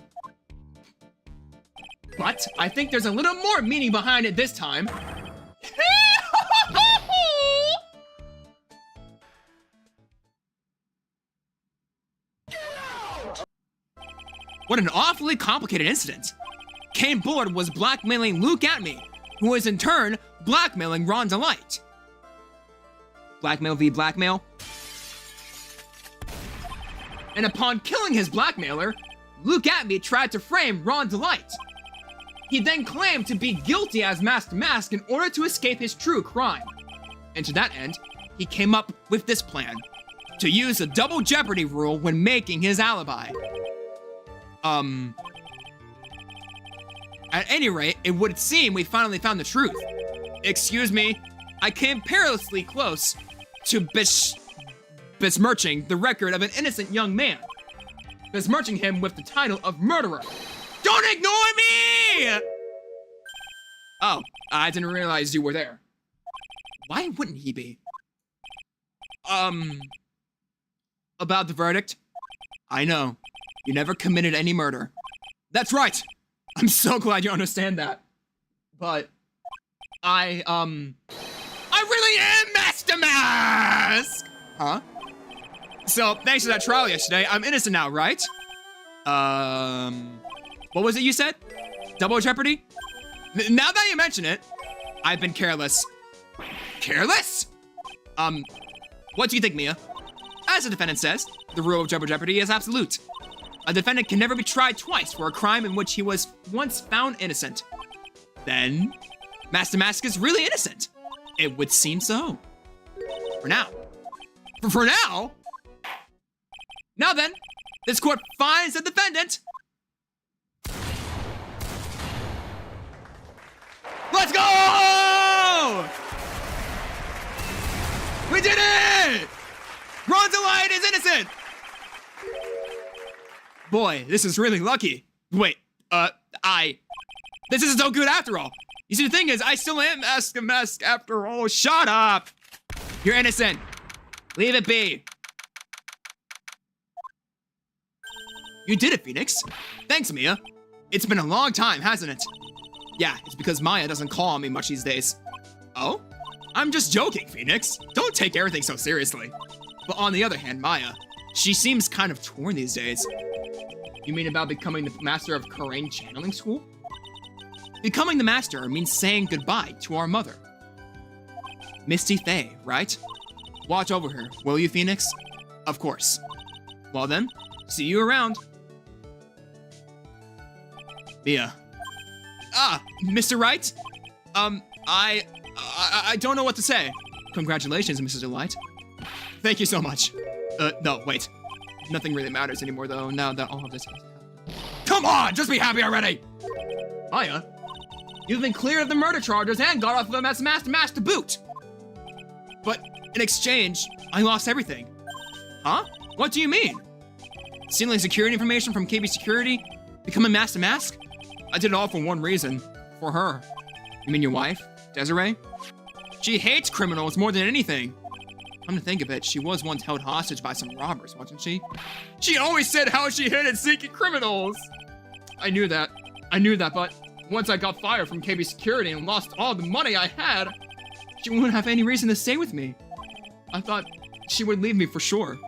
Speaker 1: But I think there's a little more meaning behind it this time. What an awfully complicated incident. Ken Bullard was blackmailing Luke Atme, who was in turn blackmailing Ron Delight. Blackmail v. blackmail. And upon killing his blackmailer, Luke Atme tried to frame Ron Delight. He then claimed to be guilty as Mask to Mask in order to escape his true crime. And to that end, he came up with this plan, to use the double jeopardy rule when making his alibi. At any rate, it would seem we finally found the truth. Excuse me, I came perilously close to besmirching the record of an innocent young man. Besmirching him with the title of murderer. Don't ignore me! Oh, I didn't realize you were there. Why wouldn't he be? About the verdict? I know, you never committed any murder. That's right! I'm so glad you understand that. But I really am Master Mask! Huh? So, thanks to that trial yesterday, I'm innocent now, right? What was it you said? Double jeopardy? Now that you mention it, I've been careless. Careless? What do you think, Mia? As the defendant says, the rule of double jeopardy is absolute. A defendant can never be tried twice for a crime in which he was once found innocent. Then, Master Mask is really innocent. It would seem so. For now. For now? Now then, this court finds the defendant. Let's go! We did it! Ron's Light is innocent! Boy, this is really lucky. Wait, this isn't so good after all. You see, the thing is, I still am mask after all. Shut up! You're innocent. Leave it be. You did it, Phoenix. Thanks, Mia. It's been a long time, hasn't it? Yeah, it's because Maya doesn't call on me much these days. Oh? I'm just joking, Phoenix. Don't take everything so seriously. But on the other hand, Maya, she seems kind of torn these days. You mean about becoming the master of Karain Channeling School? Becoming the master means saying goodbye to our mother. Misty Faye, right? Watch over her, will you, Phoenix? Of course. Well then, see you around. Mia. Mr. Wright? I don't know what to say. Congratulations, Mrs. Delight. Thank you so much. No, wait. Nothing really matters anymore, though, now that all of this has happened. Come on, just be happy already! Maya, you've been cleared of the murder charges and got off of them as master to boot. But in exchange, I lost everything. Huh? What do you mean? Stealing security information from KB Security? Becoming mask to mask? I did it all for one reason. For her. You mean your wife, Desiree? She hates criminals more than anything. Come to think of it, she was once held hostage by some robbers, wasn't she? She always said how she hated seeking criminals. I knew that, but once I got fired from KB Security and lost all the money I had, she wouldn't have any reason to stay with me. I thought she would leave me for sure.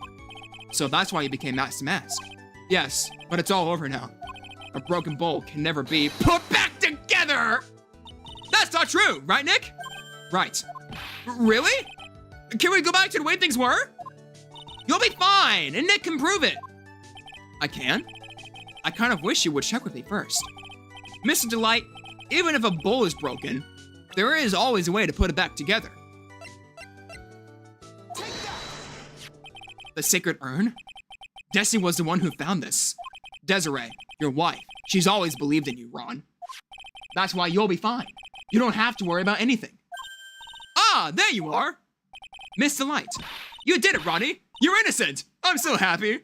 Speaker 1: So that's why you became mask to mask. Yes, but it's all over now. A broken bowl can never be put back together! That's not true, right, Nick? Right. Really? Can we go back to the way things were? You'll be fine, and Nick can prove it. I can? I kind of wish you would check with me first. Mr. Delight, even if a bowl is broken, there is always a way to put it back together. Take that. The sacred urn? Desi was the one who found this. Desiree, your wife, she's always believed in you, Ron. That's why you'll be fine. You don't have to worry about anything. Ah, there you are. Miss Delight, you did it, Ronnie. You're innocent. I'm so happy.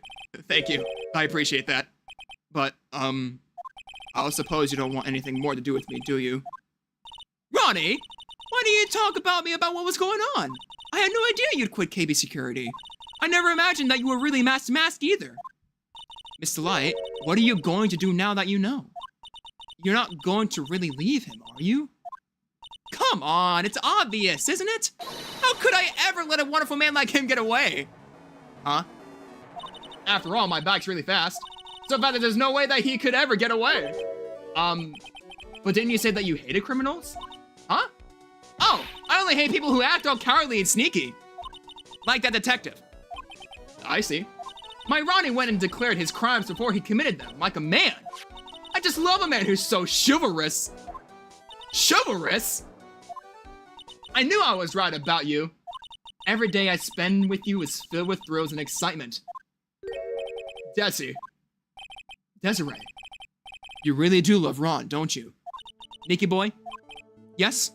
Speaker 1: Thank you. I appreciate that. But, I suppose you don't want anything more to do with me, do you? Ronnie, why do you talk about me about what was going on? I had no idea you'd quit KB Security. I never imagined that you were really mask to mask either. Miss Delight, what are you going to do now that you know? You're not going to really leave him, are you? Come on, it's obvious, isn't it? How could I ever let a wonderful man like him get away? Huh? After all, my bike's really fast. So fast that there's no way that he could ever get away. But didn't you say that you hated criminals? Huh? Oh, I only hate people who act all cowardly and sneaky. Like that detective. I see. My Ronnie went and declared his crimes before he committed them, like a man. I just love a man who's so chivalrous. Chivalrous? I knew I was right about you. Every day I spend with you is filled with thrills and excitement. Desiree, you really do love Ron, don't you? Nicky boy? Yes?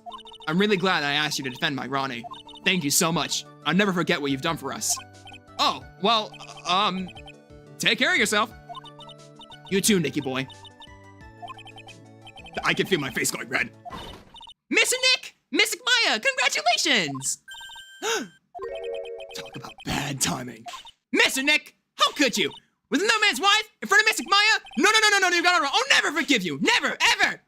Speaker 1: I'm really glad I asked you to defend my Ronnie. Thank you so much. I'll never forget what you've done for us. Oh, well, take care of yourself. You too, Nicky boy. I can feel my face going red. Mr. Nick! Miss Maya, congratulations! Talk about bad timing. Mr. Nick, how could you? With no man's wife, in front of Mystic Maya? No, you got it wrong. I'll never forgive you. Never, ever!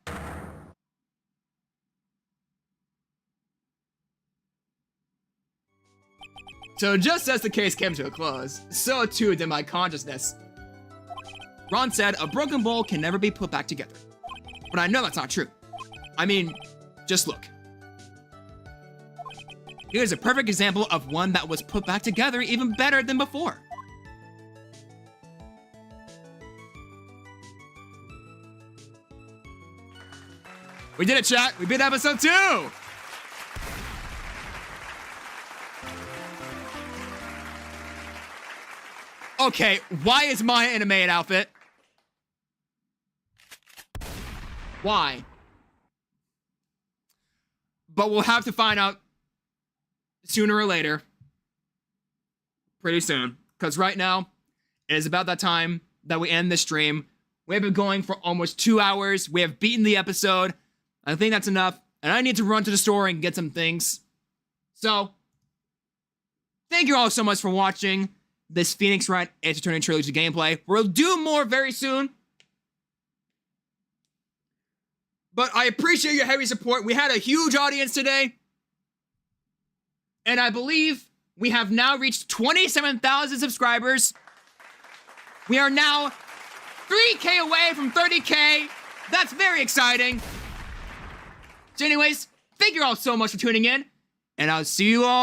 Speaker 1: So just as the case came to a close, so too did my consciousness. Ron said a broken bowl can never be put back together. But I know that's not true. I mean, just look. Here's a perfect example of one that was put back together even better than before. We did it, chat. We beat episode 2. Okay, why is Maya in a maid outfit? Why? But we'll have to find out sooner or later. Pretty soon. Because right now, it is about that time that we end this stream. We have been going for almost 2 hours. We have beaten the episode. I think that's enough. And I need to run to the store and get some things. So, thank you all so much for watching this Phoenix Wright Ace Attorney Trilogy gameplay. We'll do more very soon. But I appreciate your heavy support. We had a huge audience today. And I believe we have now reached 27,000 subscribers. We are now 3K away from 30K. That's very exciting. So anyways, thank you all so much for tuning in. And I'll see you all